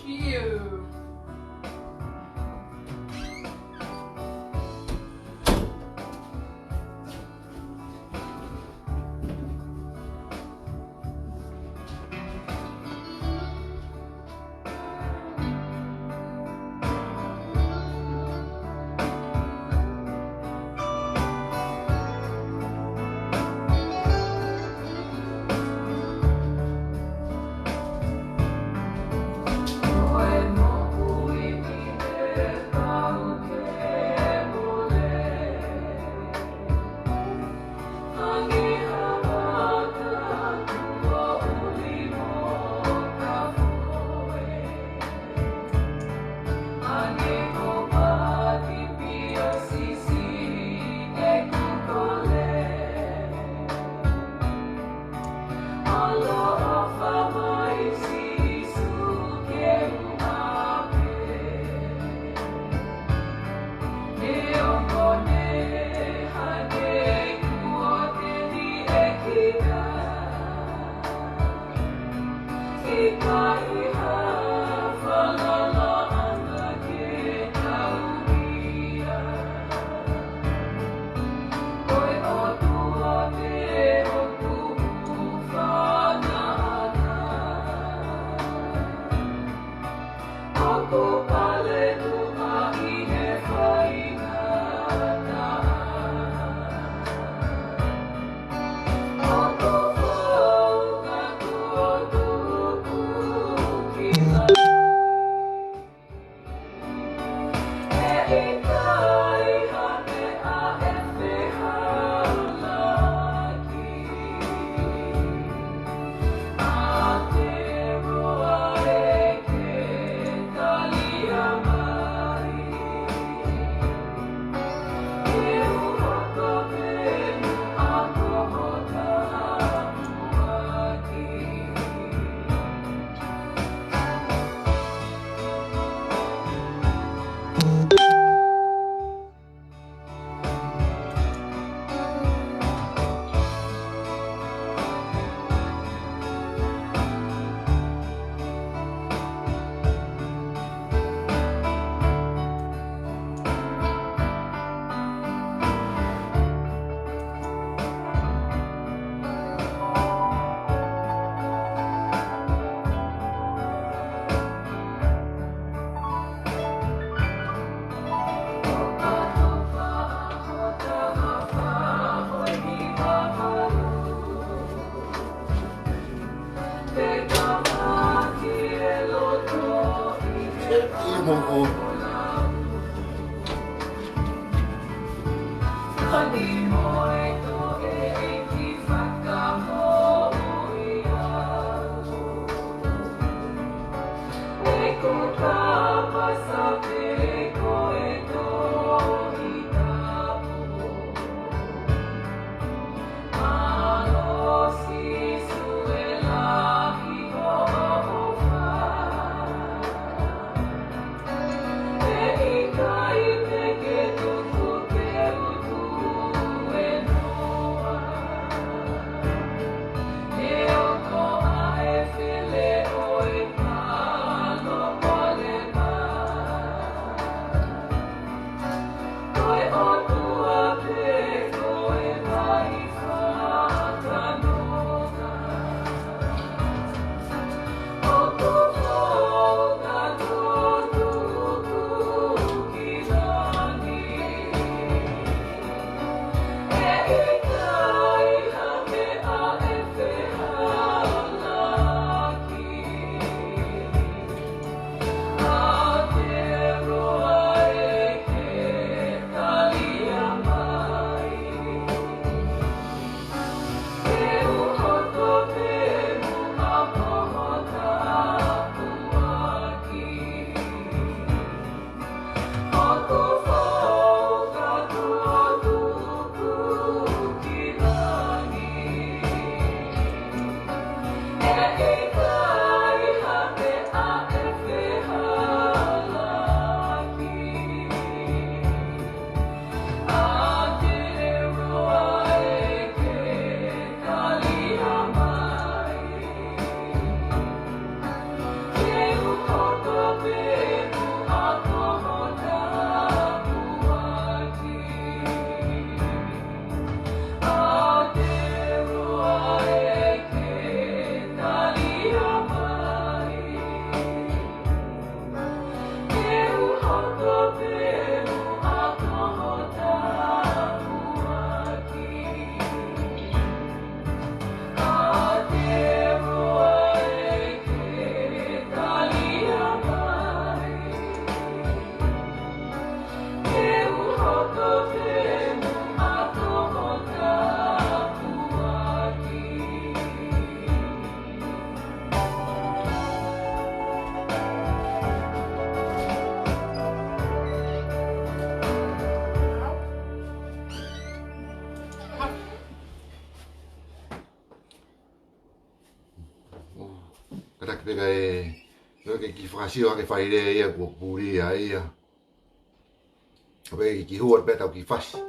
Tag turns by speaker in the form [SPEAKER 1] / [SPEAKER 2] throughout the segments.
[SPEAKER 1] You.
[SPEAKER 2] 먹어.
[SPEAKER 1] Kata pega ke ki whakasio ake whaire ia kua puria ia. Pega ki hua peta o ki whasi.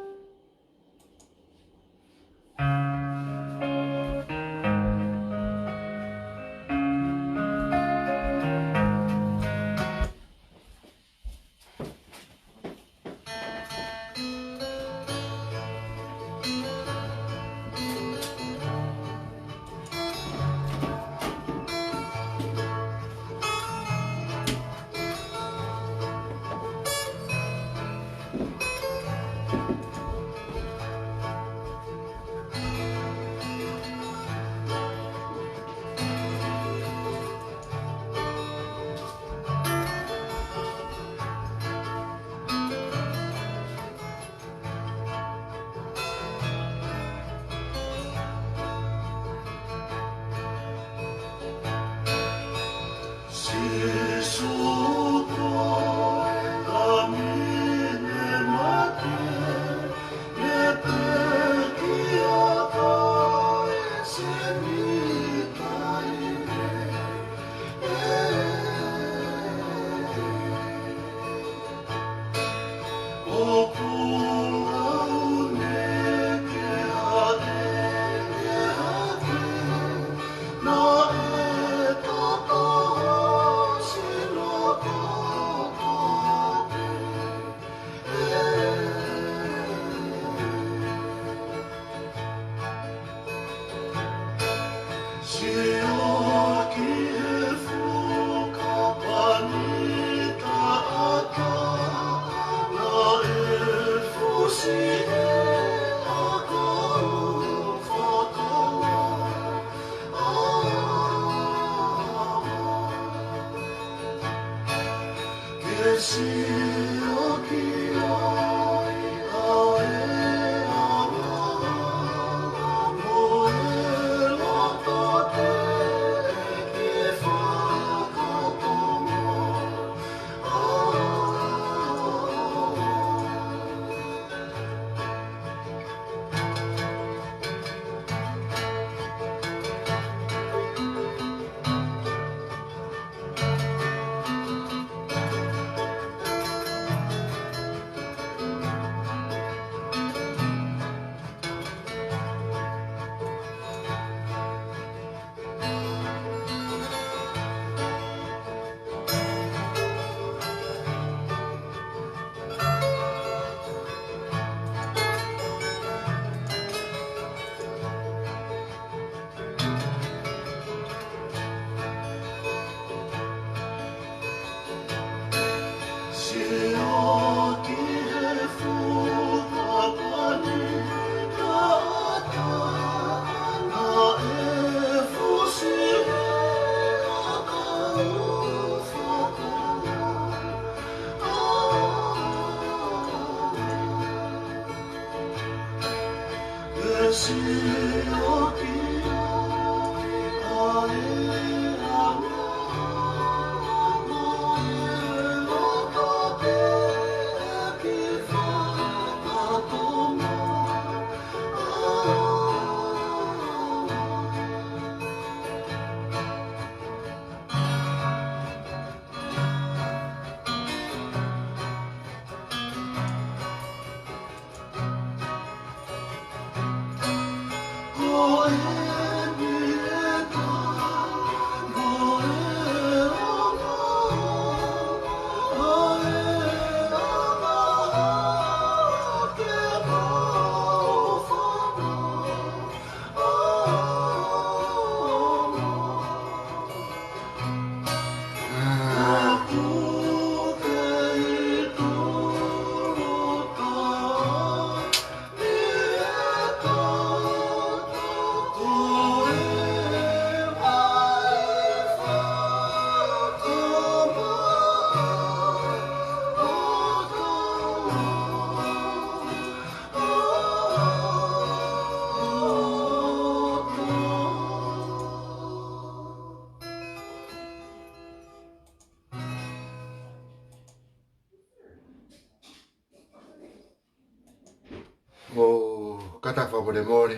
[SPEAKER 1] O kata whapore mōre.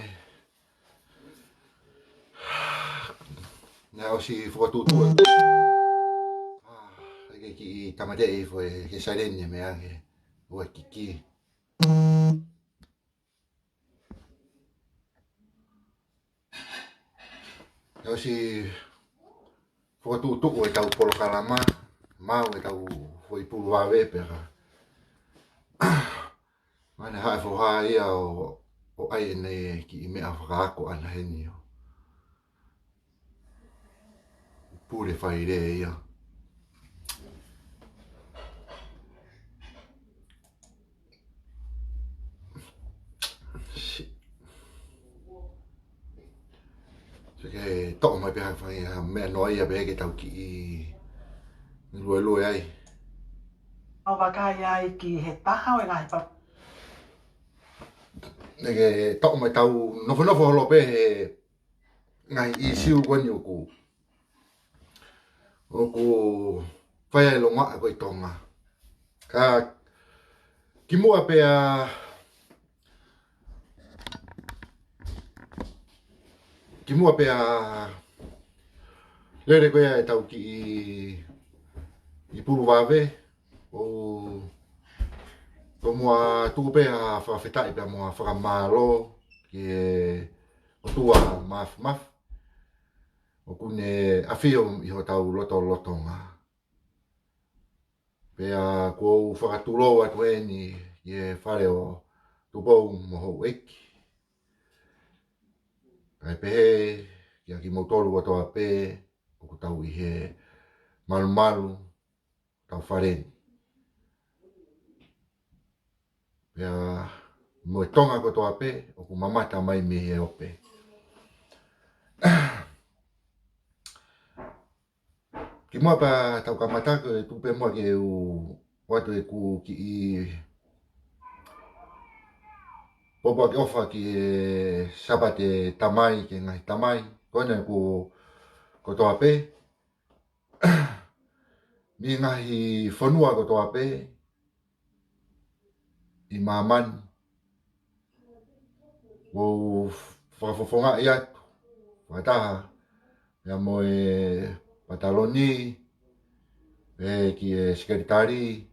[SPEAKER 1] Nā o si whakatutua. Ake ki tamadei foi ke sarene me ake ua kiki. Tau si whakatutua e tau polokalama, mau e tau foi pulu wawe pera. Mana hae whoha ia o ai nei ki mea whakaako ana heni o. Pure whaire ia. Ke toko mai pēha whangi mea noa ia pēha ke tau ki i lue ai.
[SPEAKER 2] Au wakai ai ki he taha o e ngai pa.
[SPEAKER 1] Neke toko mai tau nofo holo pēhe ngai i siu kwani oku. Oku whai ai longa a koi tonga. Ka ki mua pēha ki mua pēha lere koe ai tau ki i puru wawe o mua tuku pēha whawhetai pēha mua whakamalo ki o tua maf o kune awhio i ho tau lotonga. Pēha kou whakatulo atu eni i e whare o tupou moho eki. Kai pehe kia ki motoru o toa pē o ku tau i he malu tau whareni. Pēha mo e tonga ko toa pē o ku mamata mai me he ope. Ki mua pa tau kamatako e tupe mua ke u watu e ku ki i popo ki ofa ki e sabate tamai ke ngai tamai kone ko toa pē. Mi ngahi whanua ko toa pē i mamani o whakafofonga i atu whataha ia mo e pataloni pe ki e sekretari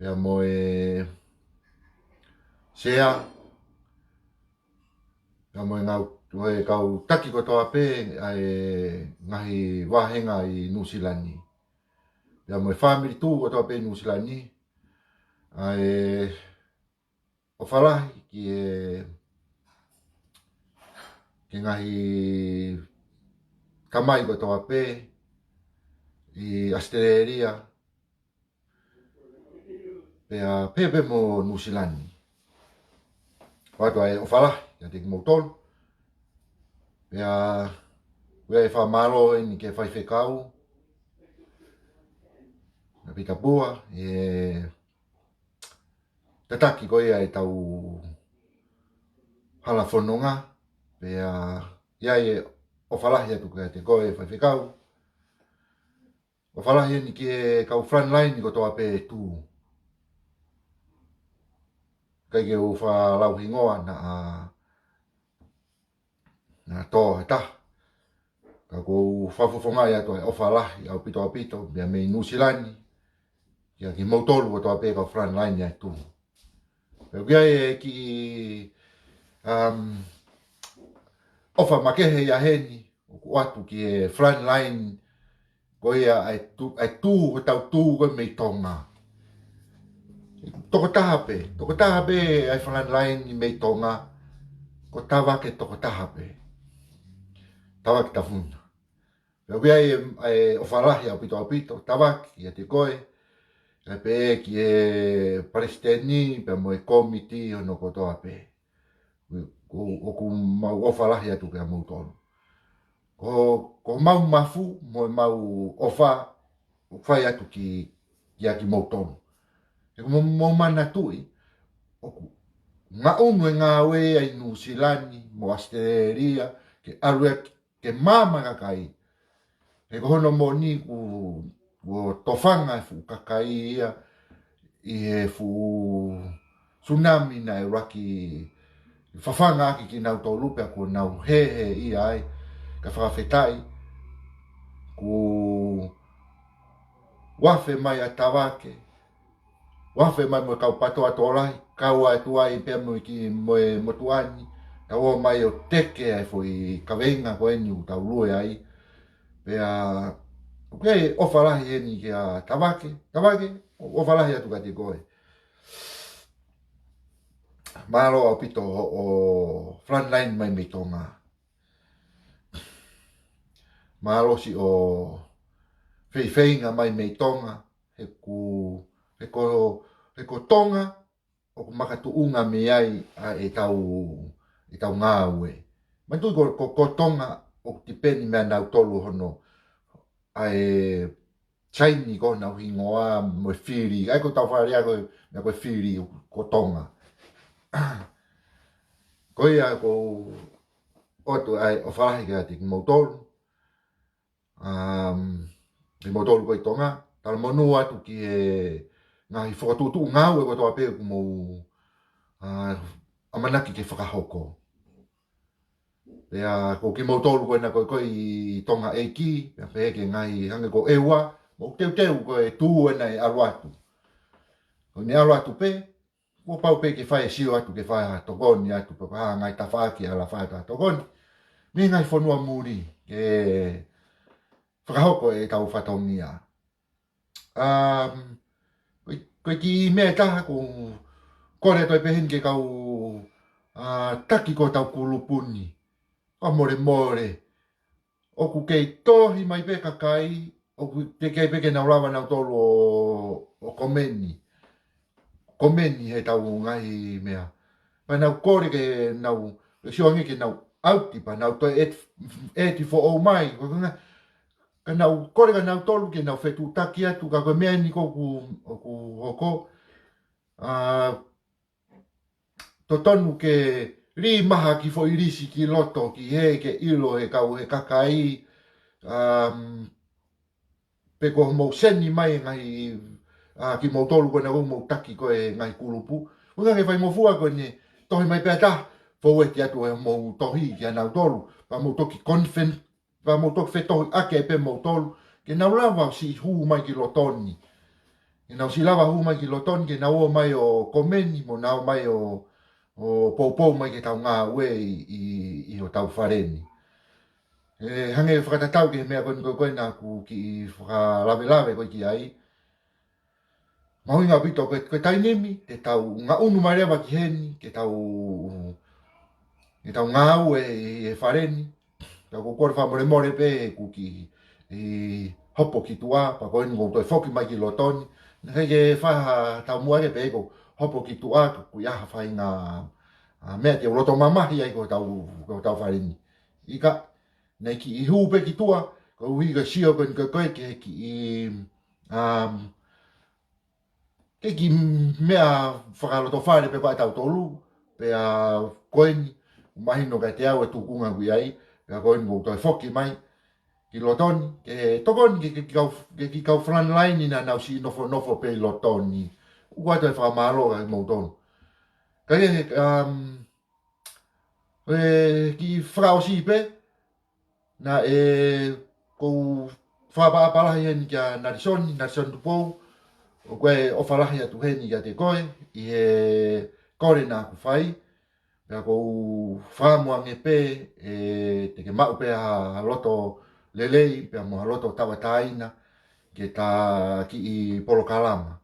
[SPEAKER 1] ia mo e sea ia mo e kau taki ko toa pē ai ngahi wahenga i Nusilani ia mo e family tu ko toa pē Nusilani ai o whalahi ki ngahi kamai ko toa pē i Australia pēa pepe mo Nusilani. Watu ai o whalahi ia te ki motolu pēa ue e whamalo ni ke whai whekau na pita pua e tataki ko ia e tau hala whanonga pēa ia e o whalahi atu ka te koe whai whekau o whalahi ni ke kau frontline ni ko toa pē tū kai ke u whalau hingoa na tō he taha ka ko whawhawhonga ia toa o whalahi au pito bia mei Nusilani kia ki mautolu o toa pē kau frontline ia tū pēo kia e ki ofa makehe ia heni o ku atu ki e frontline ko ia ai tū ko tau tū ko mei tonga. Toko taha pē ai frontline i mei tonga ko tawa ke toko taha pē. Tawa ki tawhuna. Pēo kia e o whalahi au pito tawa ki a te koe ai pē ki e Palestini pēo mo e komiti hono ko toa pē. O ku mau o whalahi atu kia mautolu. Ko mau mafu mo mau ofa whai atu ki a ki mautolu. E mo mana tui oku ngā unu e ngā ue ai Nusilani mo Australia ke alue ke mamanga kai e hono mo ni ku tofanga e fu kakai ia i e fu tsunami na e raki whawhanga aki ki nau tō lupe ko nau he i ai ka whawhetai ku wafe mai a tawake, wafe mai mo kau pato atolai, kau atu ai pia mo ki mo tuani, tau mai o teke ai foi kawenga ko enu tau lue ai, pia okay, o falahi eni ki a tawake, o falahi atu kati koe. Malo au pito o frontline mai me tonga. Malo si o whewhenga mai me tonga, he ko tonga, o ku makatuunga me ai a e tau ngā ue. Mantu ko tonga o ku tipeni mea nau tolu hono, a e chaini ko nau hingoa mo whiri, ai ko tau whaarea ko whiri ko tonga. Ko ia ko otu ai o whalahi kia te ki mautolu. Ki mautolu ko i tonga. Tala monu atu ki e ngahi whakatutu ngau e ko toa pēku mo amanaki ke whakahoko. Pea ko ki mautolu ko ina ko i tonga e ki, pea pēke ngahi hange ko ewa, mo teu ko e tū ena e aluatu. Ko ni aluatu pē, ko pau pe ke whae sio atu ke whae ha tokoni atu pe ha ngai ta whaaki ala whae ta tokoni. Mi ngai whanua muri ke whakahoko e tau whatongia. Koe ki mea taha ko kore toi pehen ke kau taki ko tau kulupuni. O more. O ku kei tohi mai pe kakai, o ku te kei peke nau lawa nau tolu o komeni. Komeni he tau ngai mea. Pa nau kore ke nau, siongi ke nau auti pa nau toi eti fo o mai. Ka nau kore ka nau tolu ke nau whetu taki atu ka koe mea ni ko ku hoko. To tonu ke ri maha ki fo irisi ki loto ki he ke ilo he kau he kakai. Pe ko mo seni mai ngai ki mo tolu ko na mo taki ko e ngai kulupu. Unga ke fai mo fua ko ni tohi mai pe ta fo e ki atu e mo tohi ki ana tolu pa mo toki konfen pa mo toki feto ake pe mo tolu ke na lava si hu mai ki lotoni. Ke na si lava hu mai ki lotoni ke na o mai o komeni mo na mai o popo mai ke tau ngā ue i o tau whareni. Hange whakatatau ke mea koe nā ku ki whakalave koe ki ai. Mahui ngā pito koe tainemi, te tau ngā unu mai rewa ki heni, ke tau ngā ue e whareni. Tau ko kore wha more pe ku ki hopo ki tua, pa koe ni ngō whoki mai ki lotoni. Nā ke whaha tau muare pe ko hopo ki tua, ku iaha whai ngā mea te roto mamahi ai ko tau whareni. Ika, nei ki i hupe ki tua, ko ui ka sio koe ke ki ke ki mea whakaloto whare pe koe tau tolu, pe koe ni, mahino kai te au e tukunga kui ai, pe koe ni ngō toi whoki mai, ki lotoni, ke tokoni ke ki kau frontline ina nau si nofo pe lotoni, ua toi whamalo kai mautonu. Kai ki whakaosi pe, na kou whapapalahi heni kia narisoni tupou, o koe o whalahi atu heni kia te koe, i he kore nā ku whai, pia kou whamuange pe, te ke mau pe ha loto lelei, pia mo ha loto tawataina, ke tā ki i Polokalama.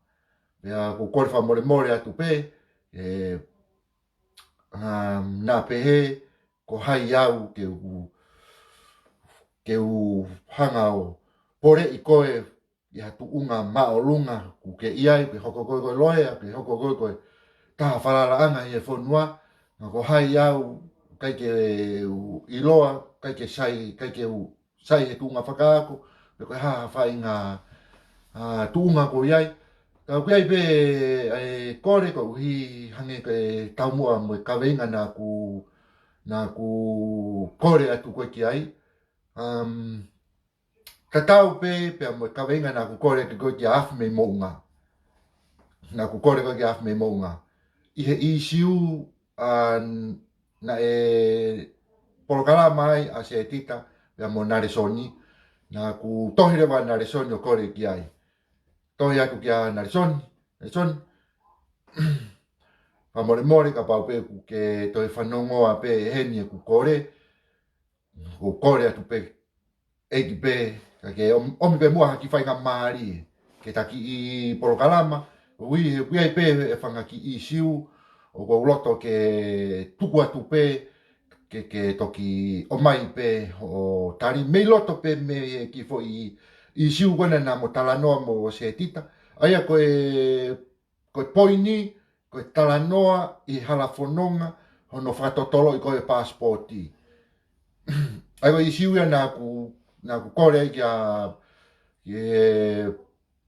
[SPEAKER 1] Pia kou kore whamore atu pe, nā pehe, ko hai au ke u hanga o pore i koe i hatu unga maolunga ku ke iai, ke hoko koe loea, ke hoko koe taha whalala anga i e whonua, nga ko hai au, kai ke iloa, kai ke sai he tunga whakaako, pe koe haha whai ngā tunga ko iai, ka koe ai pe kore ko uhi hange ke taumua mo e kawenga nā ku kore atu koe ki ai, ka tau pe mo e kawenga nā ku kore ki koe ki afu me mounga. Nā ku kore koe ki afu me mounga. I he isiu na Polokalama ai a se tita, pia mo narisoni, Nā ku tohi rewa nare soni o kore ki ai. Tohi aku ki a nare soni. Nare soni. Whamore more ka pau pe ku ke toi whanongoa pe heni e ku kore. Ku kore atu pe. Eki pe. Ka ke omi pe mua haki whai ngā maari. Ke taki i porokalama. Ui ai pe e whangaki i siu. O ko uloto ke tuku atu pe. Ke toki o mai pe o tari mei loto pe me ki fo i siu kona na mo talanoa mo se tita. Aia koe poini, koe talanoa i halafononga hono whakatotolo i koe passporti. Ai koe i siu ia na ku kore ai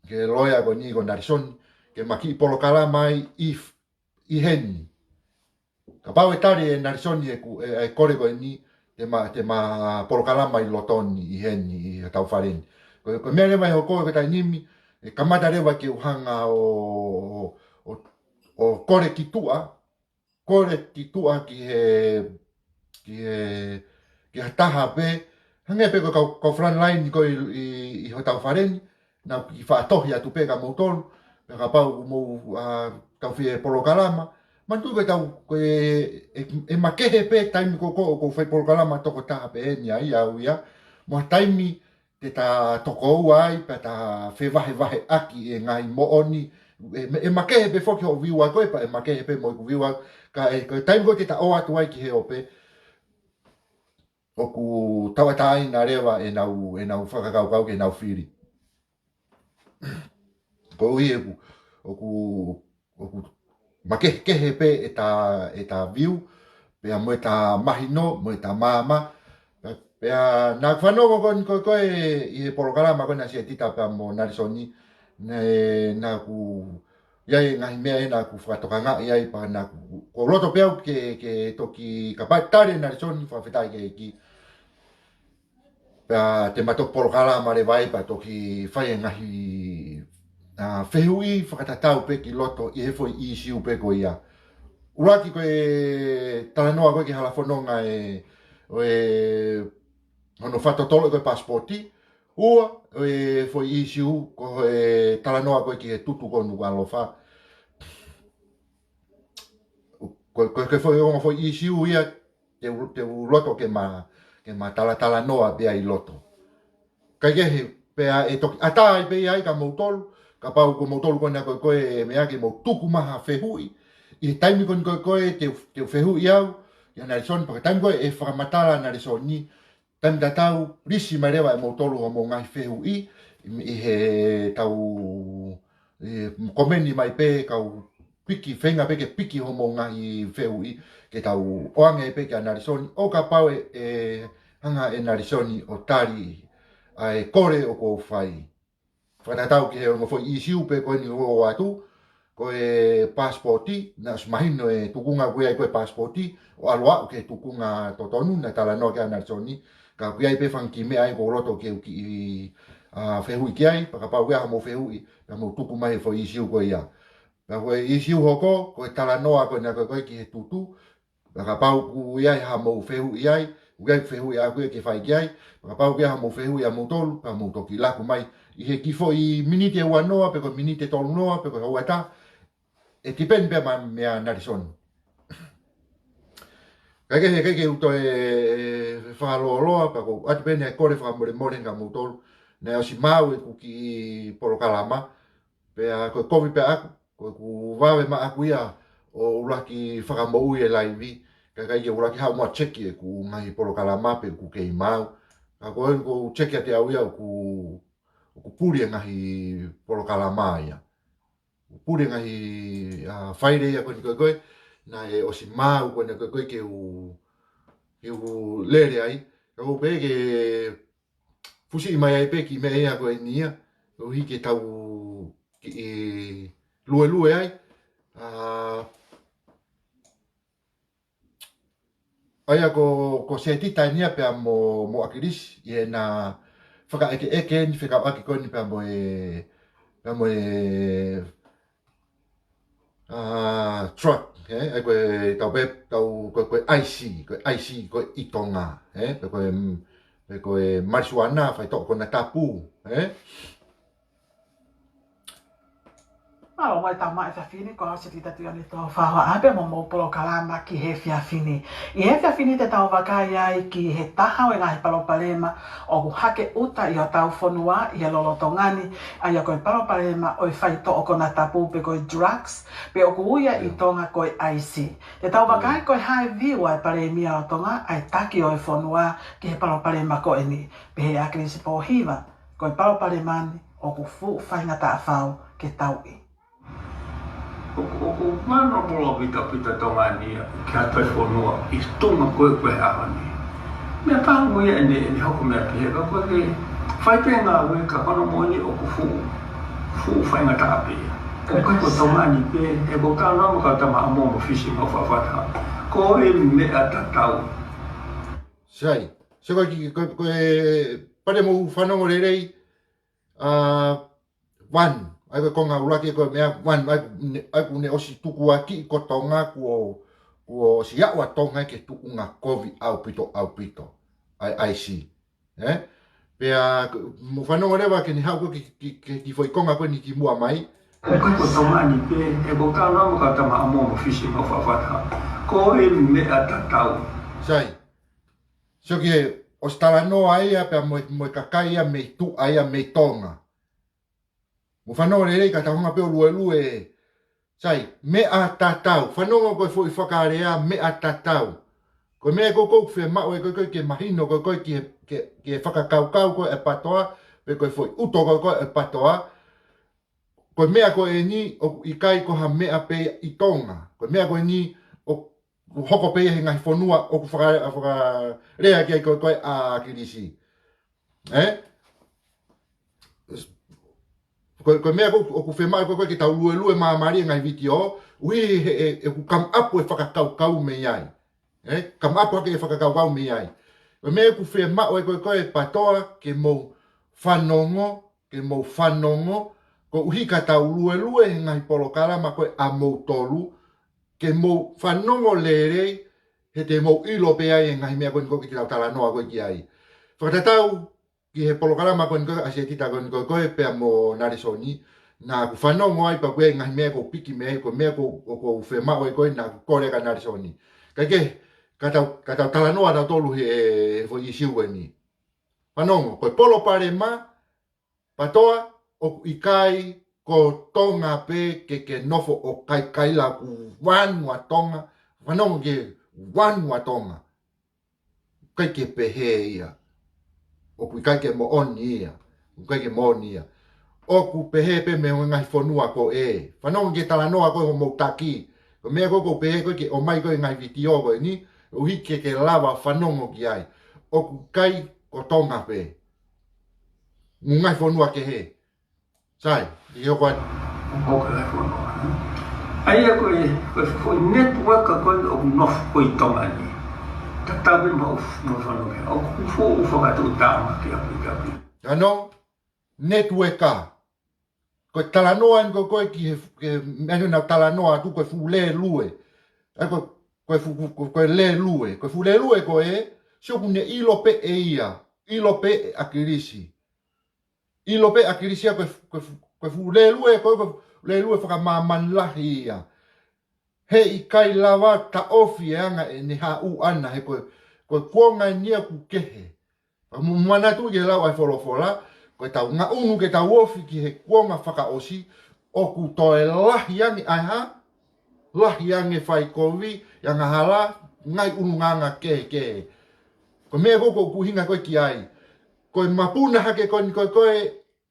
[SPEAKER 1] ke loia ko ni ko narisoni ke maki polo kala mai i heni. Ka pau e tari e narisoni e kore koe ni te ma polo kala mai lotoni i heni i tau whareni. Ko mea rewa e ho koe tai nimi e kamata rewa ke uhanga o kore ki tua ki he taha pe hange pe ko front line ko i ho tau whareni na ki whaatohi atu pe ka mautonu pe ka pau mou tau whie polo kalama mantu ke tau e makehe pe taimi ko whai polo kalama toko taha pe e ni ai au ia mo taimi te ta toko ua ai pe ta wahe aki e ngai mooni e makehe pe foki ho viwa koe pa e makehe pe mo ku viwa ka e taimi ko te ta o atu ai ki he ope o ku tawatai na rewa e nau whakakau ke nau whiri ko ui o ku makehe pe e ta viu pe a mo e ta mahino mo e ta mama pea nā whanongo koe i he porokalama koe nā sia tita pea mo narisoni nā ku iai ngahi mea e nā ku whakatokanga iai pa nā ku ko roto pea ke toki ka pai tare narisoni whawhetai ke ki pea te mato porokalama re vai pa toki whai ngahi whehui whakatatau pe ki loto i he foi i siu pe ko ia uraki koe talanoa koe ki halafononga hono whatotolo koe passporti, ua foi isiu ko talanoa koe ki he tutu konu alofa. Koe foi isiu ia te loto ke ma talanoa pea i loto. Kai kehe pea e toki ata ai pea ai ka mautolu, ka pau ko mautolu koe koe mea ke mo tuku maha whehui, i taimi koe te whehui au, ia narisoni, paka taimi koe e whakamatala narisoni, taimi tatau risi mai rewa e mautolu o mo ngai whehu i he tau komeni mai pe kau piki, whenga pe ke piki ho mo ngai whehu i ke tau oange pe ke a narisoni o ka pau hanga e narisoni o tari ai kore o ko whai whanatau ki he o ngofo i siu pe koe ni o atu koe passporti na smahino e tukunga kuia koe passporti o aloa ke tukunga totonu na talanoa ke a narisoni ka kuia pe fanki me ai ko roto ke ki whehui ki ai, paka pau wea mo whehui, ka mo tuku mai fo isiu ko ia. Ka koe isiu hoko, koe talanoa koe na koe ki he tutu, paka pau ku iai ha mo whehui ai, uai whehui a koe ke whai ki ai, paka pau wea mo whehui a mo tolu, ka mo toki laku mai, i he kifo i minite ua noa, pe koe minite tolu noa, pe koe hau ata, e tipen pe ma mea narisoni. Kake uto e whaloaloa, pa ko ati pene e kore whakamore more nga mo tolu, ne o si mau e kuki porokalama, pe a koe komi pe aku, koe ku wawe ma aku ia o uraki whakamoui e laivi, kai e uraki hau mua cheki e ku ngahi porokalama pe ku kei mau, ka koe ku cheki a te au ia o ku puri e ngahi porokalama ia. Puri ngahi whaire ia koe, na e o si mau koe na koe ke u lere ai, ka koe pe ke fusi i mai ai pe ki me ea koe nia, o hike tau ki lue ai. Aia ko se tita nia pe mo akirisi, i e na whaka eke ni wheka aki koe ni pe mo truck, ai koe tau pe, koe IC, koe i tonga, pe koe pe koe marijuana fai to kona tapu,
[SPEAKER 2] Alo mai tau mai whiawhini ko hausi tita tu ani tō whaua ape mo mōpolo kalama ki he whiawhini. I he whiawhini te tau wakai ai ki he taha o ngahi palopalema o ku hake uta i o tau whonua i he lolo tongani ai a koe palopalema o i whai to o kona tapu pe koe drugs pe o ku uia i tonga koe IC. Te tau wakai koe hae viu ai palemia o tonga ai taki o i whonua ki he palopalema koe ni. Pe he akirisi po hiva koe palopalemani o ku fu whaingata a whau ke tau i.
[SPEAKER 3] O mana mola pita tongani ki atoi whanua I tunga koe koe ahani. Mea pāngu ia ene hoko mea pihe ka koe ke whaipe ngā ue ka kono moini o ku fu whainga ta ape. Ka koe ko tongani pe e ko ka nama ka tama amomo fishing o whawhata. Ko e mea tatau.
[SPEAKER 1] Sai, se koe pare mo whanongo rerei, one, ai koe konga uraki koe mea, one, ai kune osi tuku a ki ko tonga kuo si awa tonga ke tuku ngā COVID au pito, ai si. Pea, mo whanongo rewa ke ni hau koe ki foi konga koe ni ki mua mai.
[SPEAKER 3] Ka koe ko tongani pe e ko ka nama ka tama amomo fishing o whawhata. Ko e mea tatau.
[SPEAKER 1] Sai, so ke o stala noa ia pea mo kakai ia me tu ia me tonga. Mo whanonga rerei ka tahonga peo lue. Sai, me a tatau. Whanonga koe fo I whakarea me a tatau. Koe mea koko whea mao e koe ke mahino koe ke whakakaukau koe e patoa. Pe koe fo I uto koe e patoa. Koe mea koe e ni o I kai koha mea pe I tonga. Koe mea koe ni o hoko pe he ngahi whanua o ku whakarea ki koe a kirisi. Koe mea o ku whemai koe ki tau lue maamari ngai video, ui e ku kam apu e whakakaukau me iai. Kam apu hake e whakakaukau me iai. Koe mea ku whemai koe patoa ke mou whanongo, ko uhi ka tau lue ngai polokara ma koe a mou tolu, ke mou whanongo lerei, he te mou ilo pe ai ngai mea koe ki tau talanoa koe ki ai. Whakatatau, ki he polokarama koe koe asia tita koe pea mo narisoni na ku whanongo ai pa koe ngahi mea ko piki mea koe mea ko whemao koe na kore ka narisoni. Kai ke, ka tau talanoa tau tolu he fo I siu ni. Whanongo, koe polo pare ma, patoa o ikai ko tonga pe ke nofo o kai la ku wanua tonga. Whanongo ke wanua tonga. Kai ke pehe ia. O ku kai ke mo oni ia. O kai ke mo oni ia. O ku pehe pe me ngai whanua ko e. Whanongo ke talanoa ko mo taki. Ko mea ko pehe ko ke o mai ko ngai vitio ko ni. O hike ke lava whanongo ki ai. O ku kai ko tonga pe. Ngai whanua ke he. Sai, i o koe.
[SPEAKER 3] O ka lai whanua. Ai a koe network a koe o nof koe tongani. Tatawe ma o whanonga. O kufo o whakatu tāma ki api.
[SPEAKER 1] Ano, networka. Koe talanoa en koe ki he menu na talanoa tu koe fu le lue. Koe le lue. Koe fu le lue koe e, sio kune ilo pe e ia. Ilo pe akirisi. Ilo pe akirisi a koe fu le lue, koe le lue whaka mamanlahi ia. He I kai lawa ta ofi e anga e ne ha u ana he koe kuonga nia ku kehe. Mana tu ke lawa e wholofola, koe tau ngā unu ke tau ofi ki he kuonga whaka osi, o ku toe lahi angi ai ha, lahi angi whai kovi, ya ngā hala, ngai unu nganga kehe. Koe mea koko ku hinga koe ki ai. Koe mapuna hake koe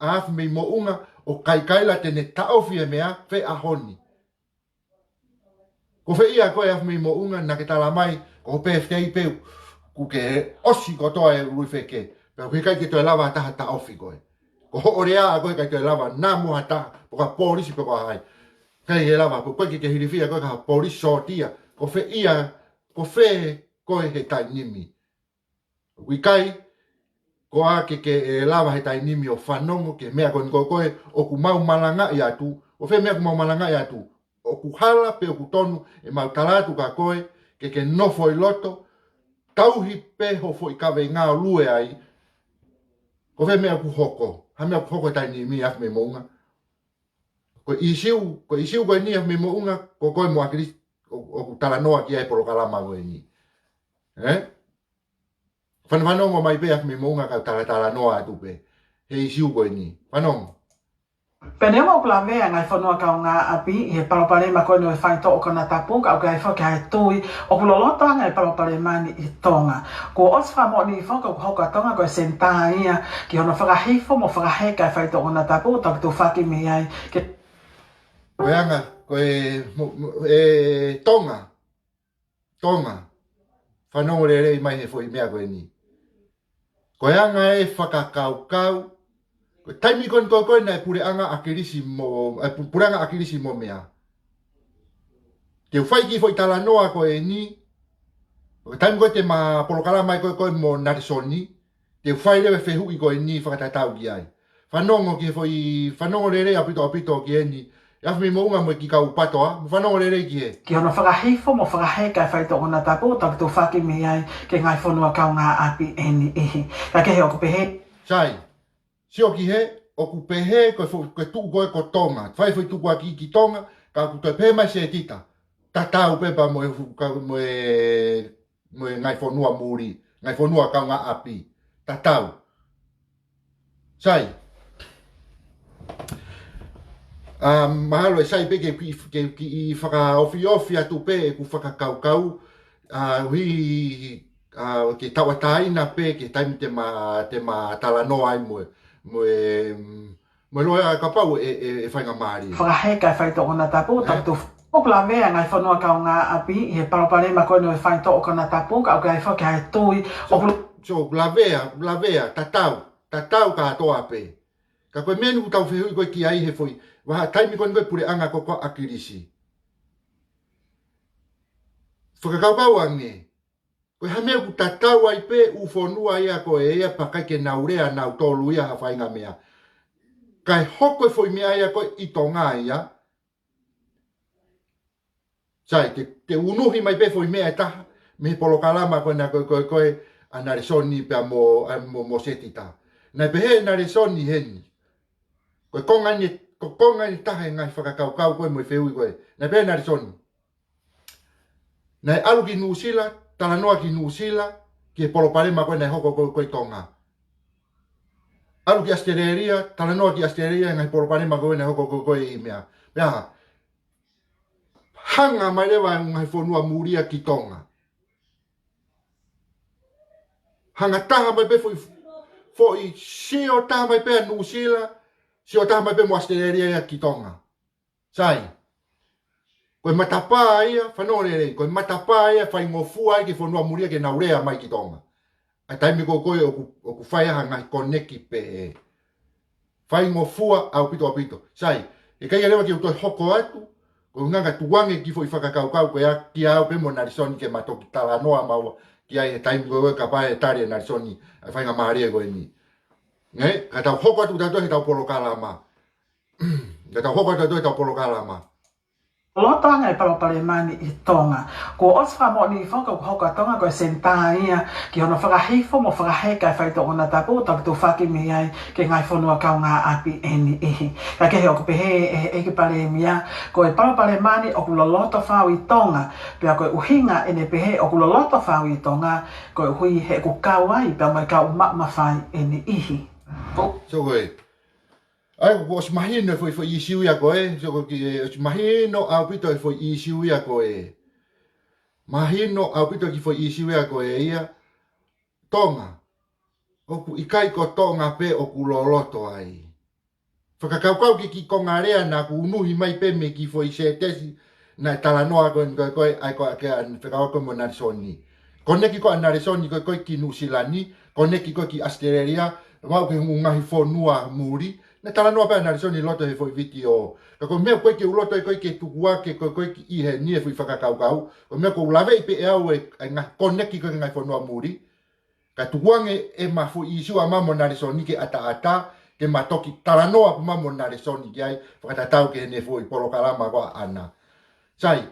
[SPEAKER 1] a hafi mei mo unga, o kai la tene ta ofi e mea, fe ahoni. Ko fe ia koe afu mei mo unga na ke tala mai, ko PFTI peu, ku ke osi ko toa e ui wheke. Pero kai ke toi lava taha ta ofi koe. Ko hoorea a koe kai toi lava nā mua taha, po ka polisi pe koa hai. Kai he lava, ko koe ke hirifia koe ka polisi sotia, ko fe ia, ko fe koe he tai nimi. Ui kai, ko a ke lava he tai nimi o whanongo, ke mea koe, o ku mau malanga i atu, o fe mea ku mau malanga i atu. O ku hala pe o ku tonu e mau talatu ka koe ke nofo I loto tauhi pe ho fo I kawe ngā lue ai Ko ve mea ku hoko. Ha mea ku hoko tai ni mi af me mounga. Ko isiu ko ni af me mounga ko koe mo akiri o ku tala noa ki ai polo kalama ko ni. Whanongo mai pe af me mounga ka tala noa atu pe. He isiu ko ni. Whanongo.
[SPEAKER 2] Pene mo kula vea ngai whanua kau ngā api i he palopare ma koe no e whai tō o kana tapu ka o kai whake hai tui o kulolota ngai palopare mani i tonga. Ko oswha mo ni whaka ku hoka tonga koe senta ia ki hono whakahifo mo whakahe kai whai tō o kana tapu tak tu whaki mi ai.
[SPEAKER 1] Koe anga, koe tonga. Whanongo re rei mai he fo i mea koe ni. Koe anga e whakakau. Taimi kon koe na pure anga akirisi mo mea. Te whai ki foi tala noa koe ni. Taimi koe te ma polokala mai koe mo narisoni. Te whai rewe whehui koe ni whakatatau ki ai. Whanongo ki foi, whanongo re apito ki e ni. Iafu mi mo unga mo ki kau patoa, whanongo re ki e.
[SPEAKER 2] Ki hono whakahifo mo whakahe kai whai tō o kana tapu tak tu whaki mi ai ke ngai whanua kau ngā api e ni ihi. Ka kehe o kupehe.
[SPEAKER 1] Sai. Sio ki he, o ku pehe koe tuku koe ko tonga. Whai fai tuku aki ki tonga, ka ku toi pehe mai se tita. Tatau pepa mo e ngai whanua muri, ngai whanua kau ngā api. Tatau. Sai. Mahalo e sai pe ke i whakaofi atu pe e ku whakakau. Hui ke tawataina pe ke taimi te ma tala noa ai mo loa ka pau e whainga maari.
[SPEAKER 2] Whakahe kai whai tō o kana tapu tak tu o kula vea ngai whanua kau ngā api i he palopare ma koe no e whai tō o kana tapu ka o kai whake hai tui.
[SPEAKER 1] So la vea, tatau ka toa pe. Ka koe menu tau whihui koe ki ai he foi. Waha taimi koe pure anga ko akirisi. Whakakau ange. Koe hamea ku tatau ai pe u whonua ia koe ea pakai ke naurea nau tolu ia hawhainga mea. Kai hoko e foi mea ia koe i tonga ia. Sai, te unuhi mai pe foi mea e taha. Me polokalama koe na koe anare soni pe mo setita. Nai pehe nare soni heni. Koe konga ni taha ngai whakakau koe mo i whihui koe. Nai pehe nare soni. Nai alu ki Nusila, tala noa ki Nusila, ki e poloparema koe nai hoko koe tonga. Alu ki Astereria, tala noa ki Astereria, ngai poloparema koe nai hoko koe i mea. Pea, hanga mai rewa ngai whonua muria ki tonga. Hanga taha mai pe foi sio taha mai pe Nusila, sio taha mai pe mo Astereria ki tonga. Sai. Koe matapa ia, whanore rei, koe matapa ia, whai ngofua ai ki whanua muria ke naurea mai ki tonga. Ai taimi koe o ku whai aha ngai koneki pe e. Whai ngofua au pito. Sai, e kai rewa ki utoi hoko atu, koe nganga tuange ki foi whakakaukau koe a ki au pe mo narisoni ke matoki tala noa maua ki ai e taimi koe ka pae tari e narisoni, ai whai ngā maharia koe ni. Ngai, ka tau hoko atu tato he tau polokalama. Ka tau hoko atu he tau polokalama.
[SPEAKER 2] Lota ngai palopare mani i tonga. Ko oswha mo ni whaka ku hoka tonga koe senta ia ki hono whakahifo mo whakahe kai whai tō ona tapu tak tu whaki mi ai ke ngai whanua kau ngā api e ni ihi. Ka kehe o kupehe e ki pare mia koe palopare mani o ku loloto whau i tonga pia koe uhinga e ne pehe o ku loloto whau i tonga koe hui he ku kau ai pia mai kau mawhai e ni ihi.
[SPEAKER 1] So koe. Ai ko os mahino foi isiu ia koe, so ko ki mahino au pito foi isiu ia koe. Mahino au pito ki foi isiu ia koe ia tonga. O ku ikai ko tonga pe o ku loloto ai. Whakakaukau ki kongarea na ku unuhi mai pe me ki foi se tesi na tala noa koe ai koe ke an whakawako mo narisoni. Koneki ko an narisoni koe ki Nusilani, koneki koe ki Astereria, mau ke ngahi whonua muri, na tala noa pēr narisoni loto he foi viti o. Ka koe mea koe ke uloto e koe ke tukua ke koe ki ihe nie fui whakakaukau. Koe mea koe ulawe i pe e au e ngā koneki koe ngai whanua muri. Ka tukuange e ma fui isu a mamo narisoni ke ata ke matoki tala noa pu mamo narisoni ki ai whakatatau ke ne fui polokalama koa ana. Sai,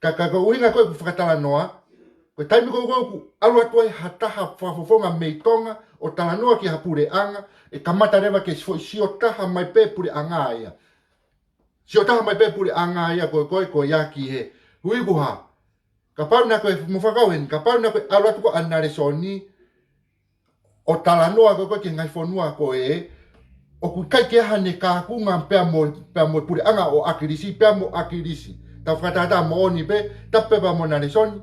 [SPEAKER 1] ka uinga koe ku whakatala noa, Ko taimi ko ku alu atu ai hataha whafofonga mei tonga o talanoa ki hapure anga e kamata rewa ke sio taha mai pe pure anga ia. Sio taha mai pe pure anga ia ko yaki he huiguha. Ka pau na koe mawhakauhen, ka pau na koe alu atu ko anare soni o talanoa ko ke ngai whanua ko o ku kai ke hane ka kunga pea mo pure anga o akirisi, pea mo akirisi. Ta whakatata mo oni pe, tape pa mo nare soni.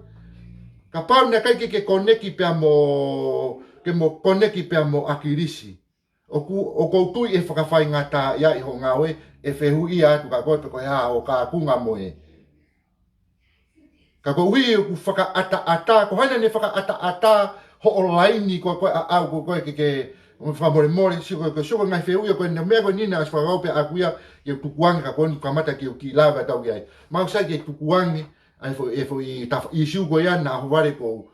[SPEAKER 1] Ka pau na kai ke koneki pea mo koneki pea mo akirisi. O koutui e whakawhai ngata ia i ho ngawe e whehu ia atu ka koe pe koe haa o ka kunga mo e. Ka ko ui ku whakaata, ko haina ne whakaata ho o laini ko koe a au ko koe ke whamore more siko ngai whehu ia koe na mea koe nina as whakaupe a kuia ke tukuangi ka koe kamata ki lawa tau ki ai. Mau sai ke tukuangi ai fo i siu ko ia na ahuvare ko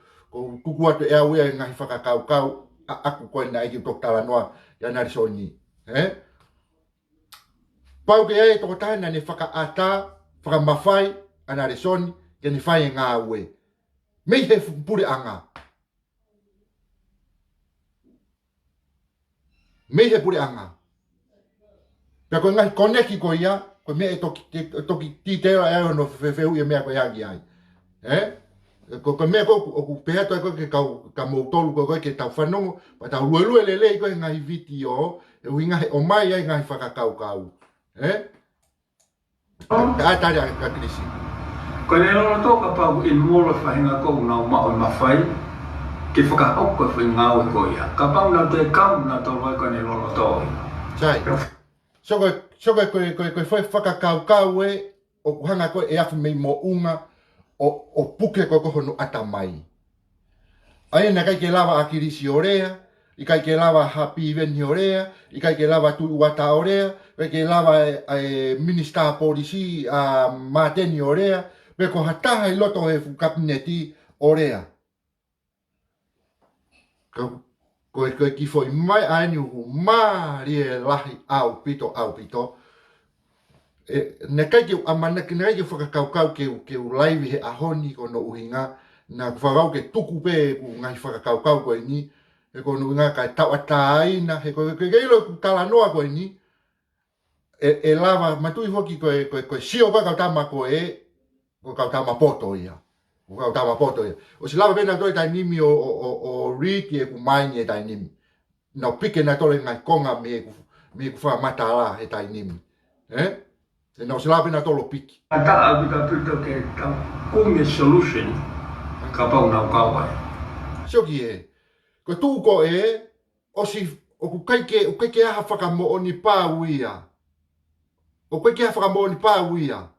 [SPEAKER 1] tuku atu ea uia ngai whakakau aku koe na iki tok tala noa ya nari soni. Pau ke ai toko taina ne whakaata, whakamawhai anari soni ke ni whai ngā ue. Mei he pure anga. Mei he pure anga. Pea koe ngai koneki ko ia, koe mea e toki titeo e au no whewhehu ia mea koe hagi ai. Ko mea ko ku pehato ko ke ka mo tolu ko ke tau whanongo, pa tau luelue lele ko ngai viti o, e winga he o mai ai ngai whakakau. Ka atari a ka krisi.
[SPEAKER 3] Ko ne lo to ka pa in molo whahinga ko na ma o mawhai ke whakaau ko whainga o ko ia. Ka pau na te kam na to wai ko ne lo to.
[SPEAKER 1] Sai. So ko foi whakakau e o kuhanga ko e afu mei mo unga o puke ko hono atamai. Ai na kai ke lava akirisi orea, i kai ke lava happy event orea, i kai ke lava tu wata orea, kai ke lava minister polisi a mateni orea, pe ko hataha i loto he kabineti orea. Ko ki foi mai anu marie lahi au pito. Ne kai ke amana ke nei ke whakakau ke live he ahoni ko no uhinga na whakau ke tuku pe ku ngai whakakau ko ni e ko no uhinga kai tawata ina he ko ke ilo ku tala noa ko ni e lava matui hoki ko sio ba ka tama ko ka tama poto ia ko ka tama poto ia o si lava bena toi tai nimi o riki e ku mai ni tai nimi no pike na tole ngai konga me ku fa matala he tai nimi e no se lava na tolo piki.
[SPEAKER 3] Ata abita pito ke ta kumi solution ka pau na kawai.
[SPEAKER 1] Sioki ko tu ko o ku kai ke ha whaka mo oni pa uia. O kai ke ha whaka mo oni pa uia.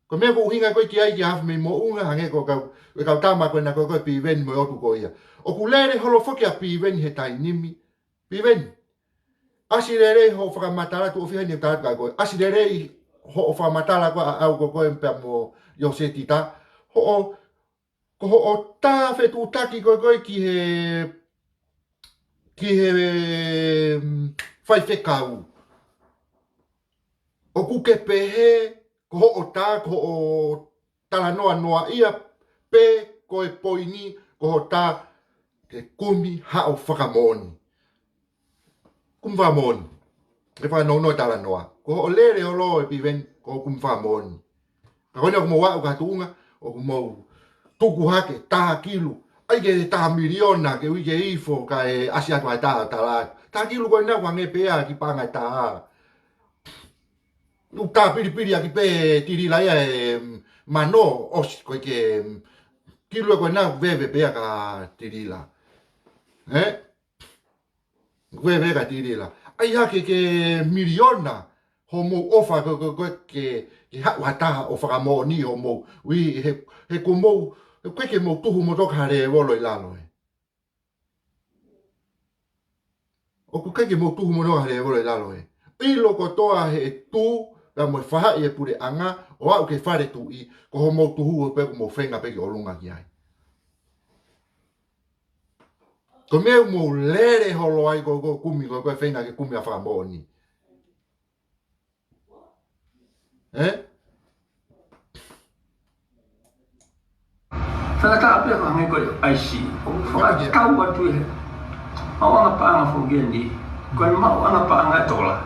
[SPEAKER 1] Ko me ko hinga ko ki ai ki ha me mo unga hange ko ka tama ko na ko pi ven mo otu ko ia. O ku lere holo foki a pi ven he tai nimi. Pi ven. Asirere ho whaka matala tu ofi hani ta ko. Asirere ho fa matala ko au ko empe mo yo se tita ho ta fe tu taki ko ki he fai fe kau o ku ke pe he ko o ta ko o tala noa ia pe ko e poini ko ta ke kumi ha o whakamoni kumva moni e wha no tala noa ko o lere o lo e piven ko kumva moni ka kone o mo wa o ka tunga o mo tuku hake ta kilu ai ke ta miliona ke wike ifo ka e asia to ta kilu ko na wange pe a ki panga ta u ta piri aki pe tiri la e mano os ko ke kilu ko na veve pe ka tiri la veve ka tiri la ai hake ke miliona ho mo ofa ko ke hata o fa mo ni o mo wi he ko mo ko ke mo tu mo to kare volo ilalo o ko ke mo tu mo no kare volo ilalo i lo ko toa he tu la mo fa e pure anga o au ke fare tu i ko mo tu hu pe mo fenga pe o lunga ki ai ko me mo lere holo ai ko kumi ko fenga ke kumi a fa mo ni
[SPEAKER 3] Whakata apea ko hangai koe aisi. O whakatau atu e. Mauanga paanga whugeni. Koe mauanga paanga tola.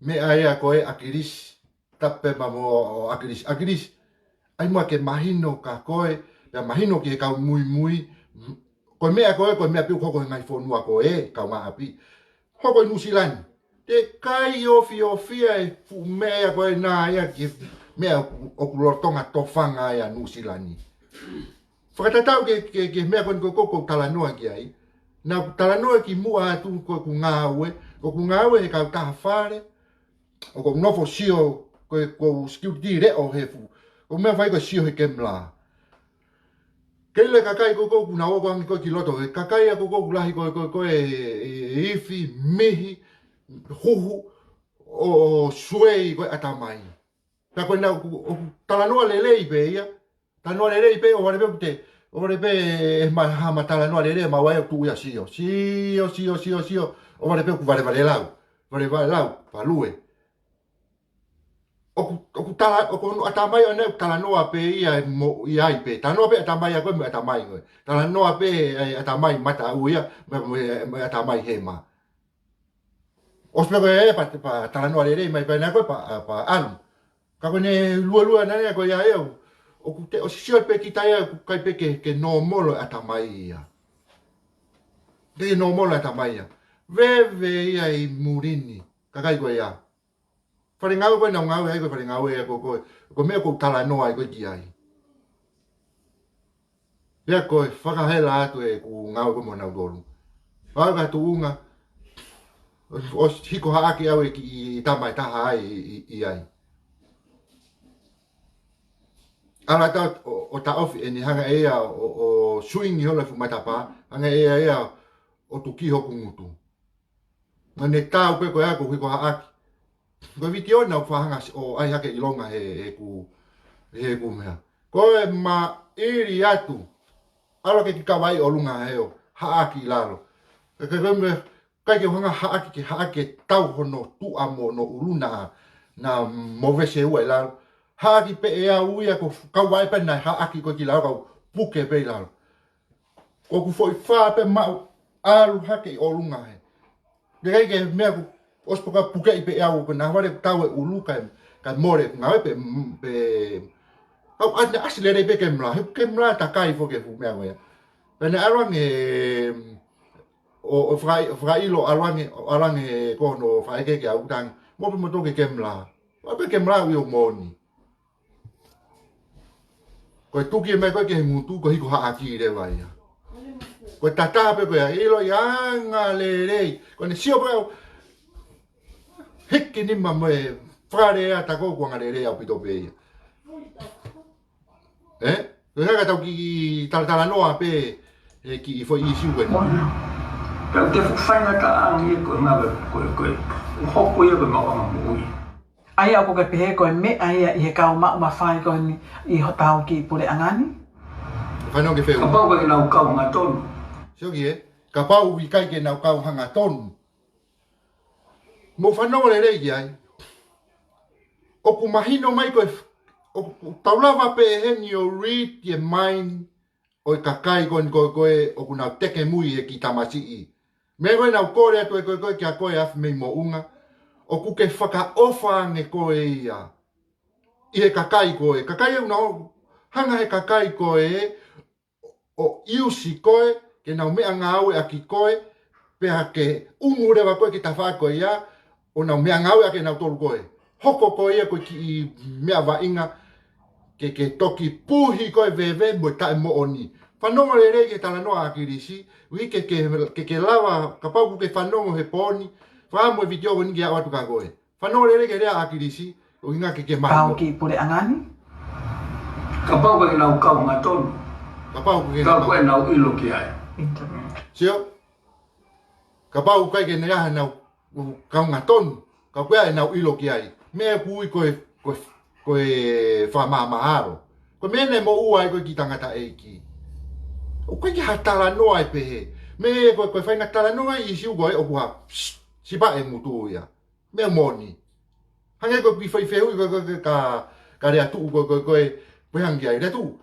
[SPEAKER 1] Me aia koe akiris. Tape ma mo akiris. Akiris. Ai mua ke mahino ka koe. Pea mahino ki he kau mui mui. Koe mea piu koko he ngai whonua koe. Kau ngā api. Hoko i Nusilani. Te kai ofia e fu mea koe nā ia ki mea o kulotonga tofanga ia Nusilani. Whakatatau ke mea koe koko talanoa ki ai. Nā talanoa ki mua atu koe ku ngā ue. Ko ku ngā ue he kau taha whare. O ko nofo sio koe ko skiuti reo he fu. Ko mea whai koe sio he kemla. Keile kakai koko kuna oko angi koe ki loto. Kakai a koko kulahi koe ifi, mihi, huhu o suei koe atamai. Ka koe nā talanoa lelei pe ia. Talanoa lelei pe o warepe te. O warepe e hama talanoa lelei ma wai o tu ia sio. Sio. O warepe ku ware lau. Ware lau, palue. Oku atamai o nei talanoa pe ia mo ia pe. Talanoa pe atamai a koe me atamai koe. Talanoa pe atamai mata au ia me atamai hema. Ospe koe pa talanoa lelei mai pe nā koe pa alu. Ka koe ne lua nane koe ia eo. O sio pe ki tai ku kai pe ke no molo atamai ia. Ke no molo atamai ia. Veve ia i murini. Ka kai koe ia. Whare ngau koe nau ngau ai koe whare ngau e koe. Ko mea koe talanoa ai koe ki ai. Ia koe whakahela atu e ku ngau koe mo nau dolu. Whau ka tu unga. O hiko haaki au e ki i tamai taha ai i ai. Ala tau o ta ofi e ni hanga ea o swing i hola fu matapa. Hanga ea o tuki hoku ngutu. Ngane tau pe koe ako hiko haaki. Koe viti o nau whahanga o ai hake ilonga he ku mea. Koe ma iri atu. Alo ke ki kawai o lunga heo. Haaki i lalo. Kai ke hanga haaki tau hono tu amo no uluna na movese ua i lalo. Haaki pe ea uia ko kawai pe nai haaki ko ki lalo kau puke pe i lalo. Ko ku foi wha pe mau alu hake i o lunga he. Kai ke mea ku ospoka puke i pe ea uko na wale tau e ulu kai more ngawe pe au ane asilere pe kemla takai fo ke fu mea wea. Pene aluange o frailo aluange kono fraike ke au tang mo pe moto ke kemla. Mo pe kemla wi o moni. Ko tuki me ko ke mutu ko hiko haaki re vai. Ko tata pe ko ilo yanga le ko ne sio pe hiki ni mamwe frare ata ko ko ngare au pito pe. Ko haka tau ki talanoa pe ki foi isi ko.
[SPEAKER 3] Pau te whainga ta angi ko ngawe koe. Hoko ia ko mawa mui.
[SPEAKER 2] Ai ako ke pehe koe me ai i he kau ma whai koe ni i hotau ki pule angani.
[SPEAKER 1] Whanau ke wheu.
[SPEAKER 3] Ka pau koe nau kau ngā tonu.
[SPEAKER 1] Sio ki e? Ka pau i kai ke nau kau hanga tonu. Mo whanau le rei ki ai. O ku mahino mai koe. O taulawa pe he ni o read your mind. O i kakai koe o ku nau teke mui e ki tamasi i. Me koe nau kore atu e koe ki a koe afi mei mo unga. O ku ke whaka ofa nge koe ia. I he kakai koe. Kakai au nao hanga he kakai koe. O iusi koe. Ke nau mea ngā aue a ki koe. Pea ke ungurewa koe ki ta wha koe ia. O nau mea ngā aue a ke nau tolu koe. Hoko koe ia koe ki i mea wa inga. Ke toki puhi koe vewe mo tae mo oni. Whanongo le rei ke talanoa a kirisi. Ui ke lawa ka pauku ke whanongo he poni. Whaamo e video wani ki a watu ka koe. Whanongo le rei ke rea a kirisi. O inga ke mahi.
[SPEAKER 2] Kau ki pule angani.
[SPEAKER 3] Ka pau koe nau kau ngā tonu.
[SPEAKER 1] Ka pauku ke
[SPEAKER 3] Ka koe nau ilo ki ai.
[SPEAKER 1] Sio? Ka pauku kai ke nea nau kau ngā tonu. Ka koe e nau ilo ki ai. Mea kui koe whamamaharo. Ko mene mo ua e koe ki tangata eiki. O koe ki hatala noa e pehe. Me koe whainga tala noa i siu koe o kuha. Sipa e mutu ia. Mea moni. Hange koe ki whai whehui koe ka rea tuu koe hangi ai rea tuu.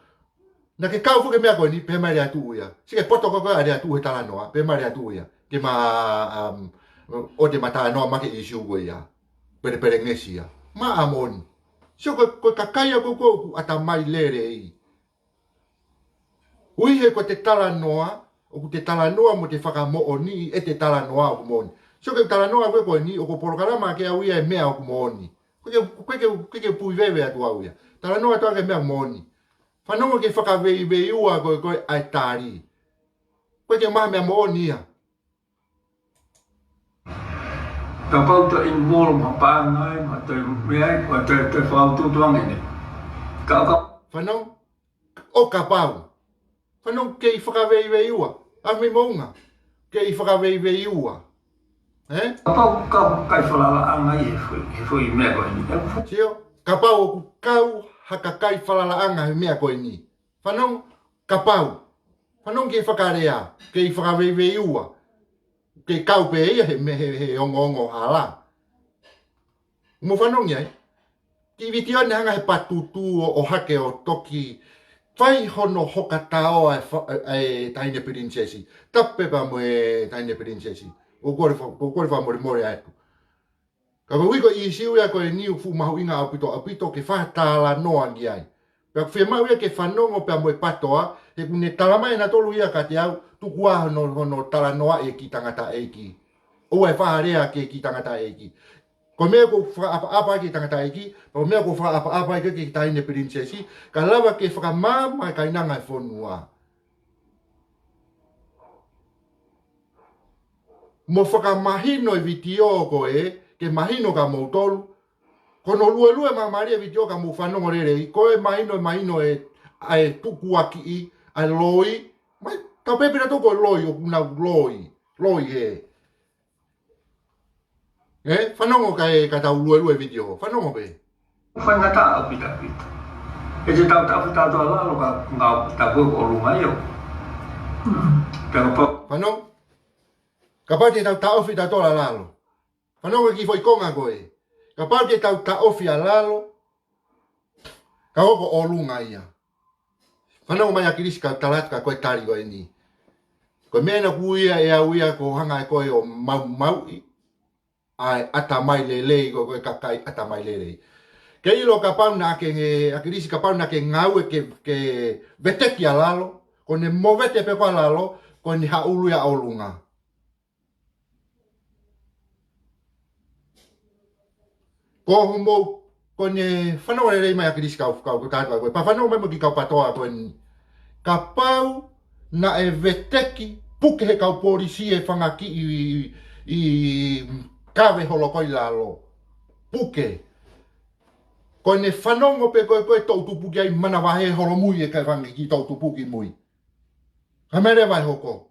[SPEAKER 1] Na ke kau fuke mea koe ni pe mai atu ia. Sike poto ko ada atu he tala noa pe mai atu ia. Ke ma o te mata noa make isu ko ia. Pere ngesia. Ma amoni. Sio ko kakaya ko ata mai lere i. Ui he ko te tala noa, o te tala noa mo te whakamo'o ni e te tala noa o kumoni. Sio ke tala noa koe ni o ko porokarama ke au ia e mea o kumoni. Koe ke pui vewe atu au ia. Tala noa toa ke mea kumoni. Whanonga ke whakawei ua koe ai tāri. Koe ke maha mea mo ni ia.
[SPEAKER 3] Ka pau ta involve ma pāngai, ma te meai, ma te whaututuangi ne. Ka
[SPEAKER 1] Whanong, o ka pau. Whanong ke i whakawei ua. A me maunga. Ke i whakawei ua. Eh?
[SPEAKER 3] Ka pau ka kai whalala angai he fui mea koe ni.
[SPEAKER 1] Sio, ka pau o ku kau haka kai whalalaanga he mea koe ni. Whanong, ka pau. Whanong ke i whakarea, ke i whakawei ua. Ke kau pe ia he ongo hala. Mo whanong iai. Ki viti ane hanga he patutu o hake o toki. Whai hono hoka tao ai Taine Princesi. Tape pa mo e Taine Princesi. O kore wha more atu. Ka wiko i siu ia koe niu fu mahu inga apito ke whatala noa ngi ai. Pea whemau ia ke whanongo pea mo e patoa. He kune talamai na tolu ia ka te au. Tukua hono tala noa e ki tangata eiki. O e whaharea ke ki tangata eiki. Ko mea ko whaapa ki tangata eiki. Ko mea ko whaapa ki Taine Princesi. Ka lawa ke whakamama ka inanga e whonua. Mo whakamahino e vitio koe. Ke mahino ka moutolu. Kono lue mamaria vitio ka mo whanongo rerei. Koe mahino e tukua ki i. Ai loi. Mai ka pepera toko loi o kuna loi. Loi he. Whanongo ka tau lue video. Whanongo pe.
[SPEAKER 3] Whai ngata au pita. E te tau tātua lalo ka ngā tāpua o runga iau. Ka pau.
[SPEAKER 1] Whanongo. Ka pau te tau taofi tātola lalo. Whanongo ki foi konga koe. Ka pau te tau taofi a lalo. Ka hoko o runga ia. Whanongo mai a kirisi ka talat ka koe tari koe ni. Koe mena kuia e au ia ko hanga e koe o mau i. Ai ata mai lelei koe kakai ata mai lelei. Ke ilo ka pau na ke a kirisi ka pau na ke ngau e ke veteki a lalo. Ko ne movete pe kwa lalo. Ko ni haulu ia o lunga. Ko humo ko ne whanongo lelei mai a kirisi ka ufukau ko tātua koe. Pa whanongo mai mo ki kau patoa koe ni. Ka pau na e veteki puke he kau polisi e whangaki i kawe holo koi lalo. Puke. Ko ne whanongo pe koe tau tupuki ai mana wahe holo mui e kai whangi ki tau tupuki mui. Ha mere vai hoko.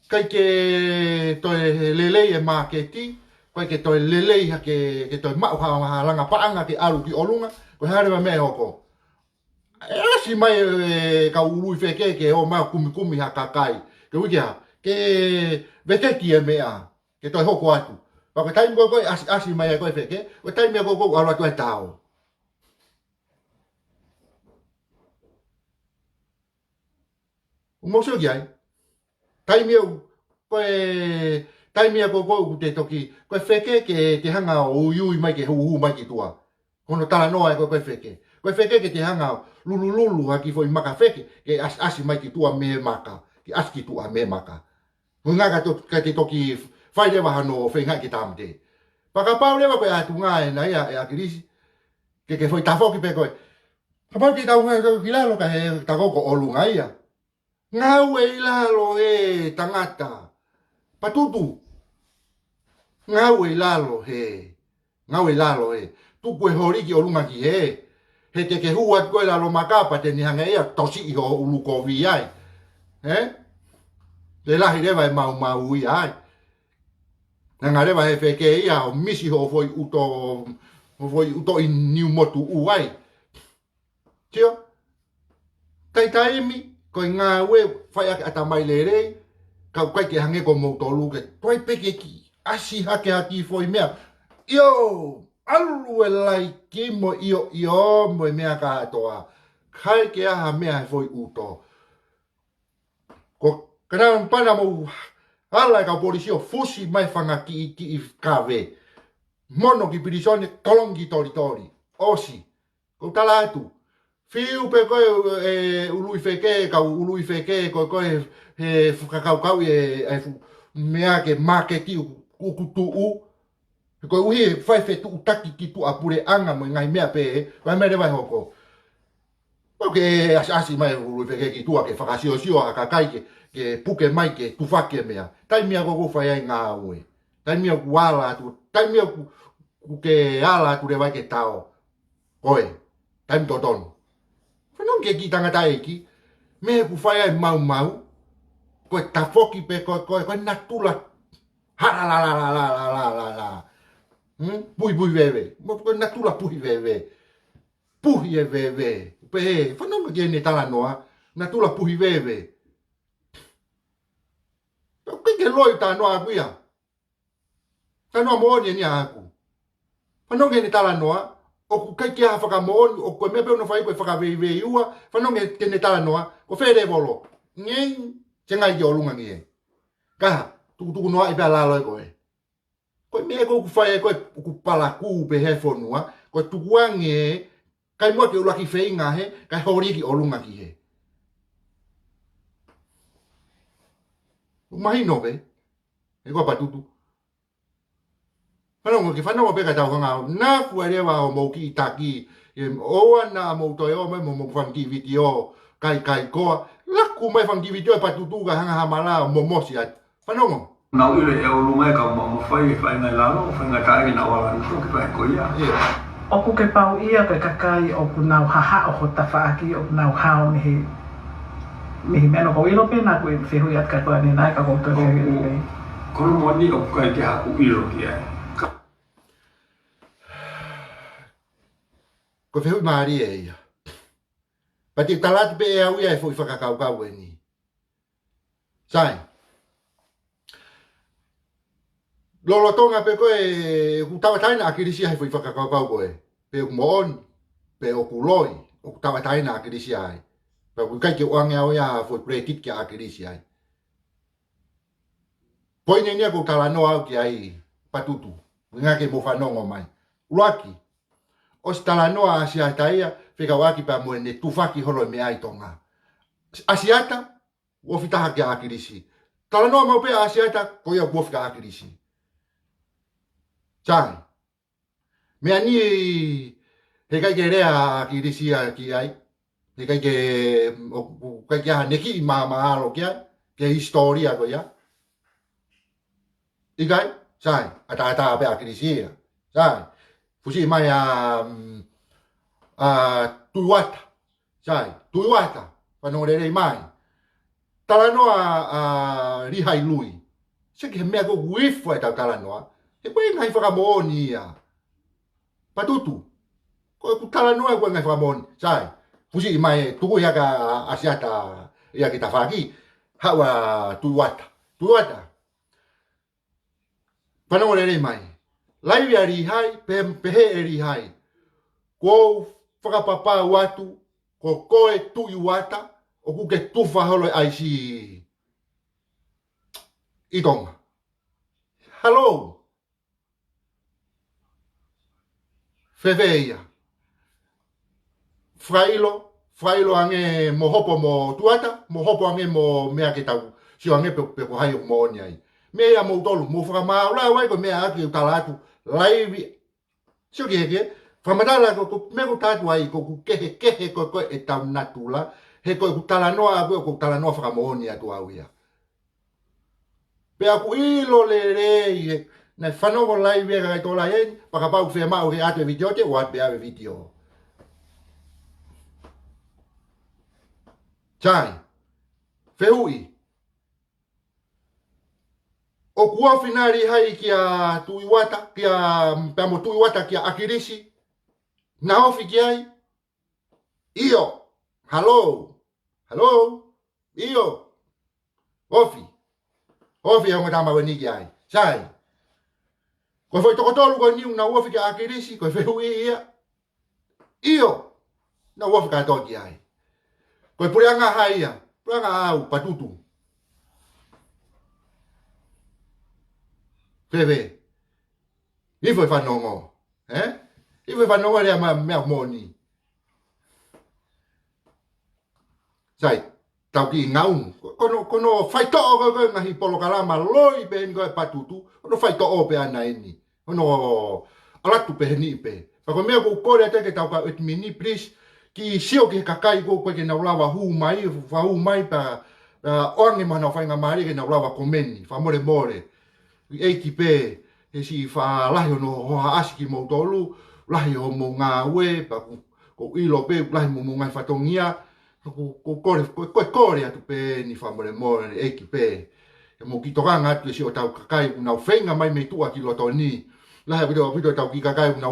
[SPEAKER 1] Kai ke toi lelei e maketi. Kai ke toi lelei ha ke toi mau langa paanga ke aru ki olunga. Ko hare wa me hoko. Asi mai ka urui wheke ke o mau kumi haka kai. Ke wiki ha, ke veteki e mea, ke toi hoko atu. Pa ko taimi koe asi mai koe wheke, ko taimi a koe alu atu e tau. Umosio ki ai, taimi a koe te toki, koe wheke ke hanga o ui mai ke hu mai ki tua. Kono tala noa e koe wheke. Koe wheke ke te hanga lulu haki foi maka wheke, ke asi mai ki tua me maka, ki aski tua me maka. Ngaka ka te toki whai rewa hano whengai ki tamte. Paka pau rewa koe atu ngā e na ia e a kirisi, ke foi tawhoki pe koe. Ka pau ki tau ngā ki lalo ka he takoko olu ngā ia. Ngau e lalo e tangata. Patutu. Ngau e lalo he. Ngau e lalo he. Tuku e horiki olunga ki he. He te ke huat koe lalo makapa te ni hanga ea tosi i ho ulu kovi ai. Te lahi rewa e mau i ai. Nanga rewa he wheke ia o misi ho foi uto i niu motu u ai. Tio? Taimi, koe ngā ue whai ake ata mai le rei, kau kai ke hange ko moutolu ke toi peke ki asi hake haki foi mea. Io! Alu e lai ki mo io mo e mea ka atoa. kai ke aha mea he foi uto. Ko kana mpana mo ala ka polisi o fusi mai fanga ki i kave. Mono ki pirisone tolongi tori. Osi. Ko tala atu. Fiu pe koe ului feke koe he fukakau mea ke make ki ukutu u. Koe uhi fai fe tu utaki ki tu apure anga mo ngai mea pe vai mere vai hoko. Oke asi mai ului feke ki tua ke whakasio a kakai ke puke mai ke tufake mea. Tai mea koko fai ai ngā ue. Tai mea ku ala atu. Tai mea ku ke ala atu re vai ke tao. Koe. Tai mto tonu. Whanong ke ki tangata eki. Me ku whai ai mau. Koe tafoki pe koe natula. Haralalalalalalala. Pui veve. Koe natula pui veve. Puhi e veve. Pe whanong ke ne tala noa. Natula puhi veve. Koe ke loi ta noa kuia. Ta noa mooni ni aku. Whanong ke ne tala noa. O ku kai kia whakamooni, o koe mea peo no whai koe whakaweiwei ua, whanonge tene tala noa, ko where volo. Ngeng, te ngai ki o lunga ngi e. Kaha, tuku noa i pia laloi koe. Koe mea koe ku whai koe ku pala kuu pe he whonua, koe tuku ange e, kai mua ke ulaki whei ngahe, kai horiki o lunga ki he. Mahi no pe, e koe patutu. Whanongo ki whanongo peka tau kanga, nā kua rewa o mou ki taki, oa nā mou toi o mai mou whanki video, kai koa, laku mai whanki video e patutuka hanga hamala o momosi atu. Whanongo?
[SPEAKER 3] Nau ire e o lungai ka mo whai ngai lalo, whai ngai tae na wala nusu ki pai ko ia.
[SPEAKER 2] O ku ke pau ia ke kakai o ku nau haha o ho tawhaaki o ku nau hao mihi meno ko ilo pena ku i whihui at katoa ni nai ka koutou whihui.
[SPEAKER 3] Kono moni o kai ke haku ilo ki ai.
[SPEAKER 1] Ko whihui maari e ia. Pati talati pe e au ia e fwoi whakakau e ni. Sai. Lolo tonga pe koe ku tawataina akirisi ai fwoi whakakau koe. Pe o mooni, pe o kuloi, o ku tawataina akirisi ai. Pe ku kai ke oange au ia fwoi pretit ki akirisi ai. Poine nia ku talano au ki ai patutu. Nga ke mo whanongo mai. Uaki. O si talanoa asiata ia, whikawaki pa moe ne tufaki holo me ai tonga. Asiata, uofitaha ki akirisi. Talanoa mau pea asiata, koia uofika akirisi. Sai. Mea ni, he kai ke rea akirisi ki ai. He kai ke aha neki i maalo ki ai. Ke historia ko ia. Ikai, sai. Ata pea akirisi ia. Sai. Fusi mai tuiwata. Sai, tuiwata. Whanore mai. Talanoa rihai lui. Seki he mea ko uifu e tau talanoa. He koe ngai whakamooni ia. Patutu. Koe ku talanoa koe ngai whakamooni. Sai, fusi mai tuku ia ka asiata ia ki tawhaki. Hawa tuiwata. Tuiwata. Whanore mai. Lai a rihai, pehe e rihai. Ko whakapapa watu, ko koe tui wata, o kuke tuwha holo ai si i tonga. Hello. Whewea. Whailo ange mo hopo mo tuata, mo hopo ange mo mea ke tau, si ange pe ko hai o mo oni ai. Mea mo tolu, mo whakamau la wai ko mea aki utalatu, laivi. Sio ke, whamadala ko me ko tatu ai ko kehe ko e tau natula, he ko talanoa ko talanoa whakamoni atu au ia. Pe aku ilo le na whanongo laivi e kai tola eni, pakapau whea mau he atu e video te, wat bea e video. Chai, whihui. O kua finari hai kia tuiwata, kia pamo tuiwata kia akirisi. Na ofi ki ai. Iyo. Hello. Iyo. Ofi. Ofi hongo tama wani ki ai. Sai. Koe foi tokotolu koe niu na ofi kia akirisi, koe whihui ia. Iyo. Na wa ka to ki ai. Ko pulianga hai ia. Pulianga au patutu. Pepe. I foi fanongo. I foi fanongo le ma me moni. Sai, tau ki ngau. Kono fai to ko ngahi polo kalama loi ben ko patutu. Kono fai to o pe ana ini. Kono alatu pe ni pe. Pa ko me ko kore te ke tau ka et mini please ki sio ki kakai ko ke na ulawa hu mai pa orngi mana fai nga mari ke na ulawa komeni. Fa more more. E ki pe e si fa lahi no ho asi ki mo tolu lahi o mo nga we pa ko ilo pe lahi mo nga fatongia ko kore atu pe ni fa more more e ki pe e mo ki toranga atu si o tau kakai na fenga mai me tua ki loto ni lahi video tau ki kakai na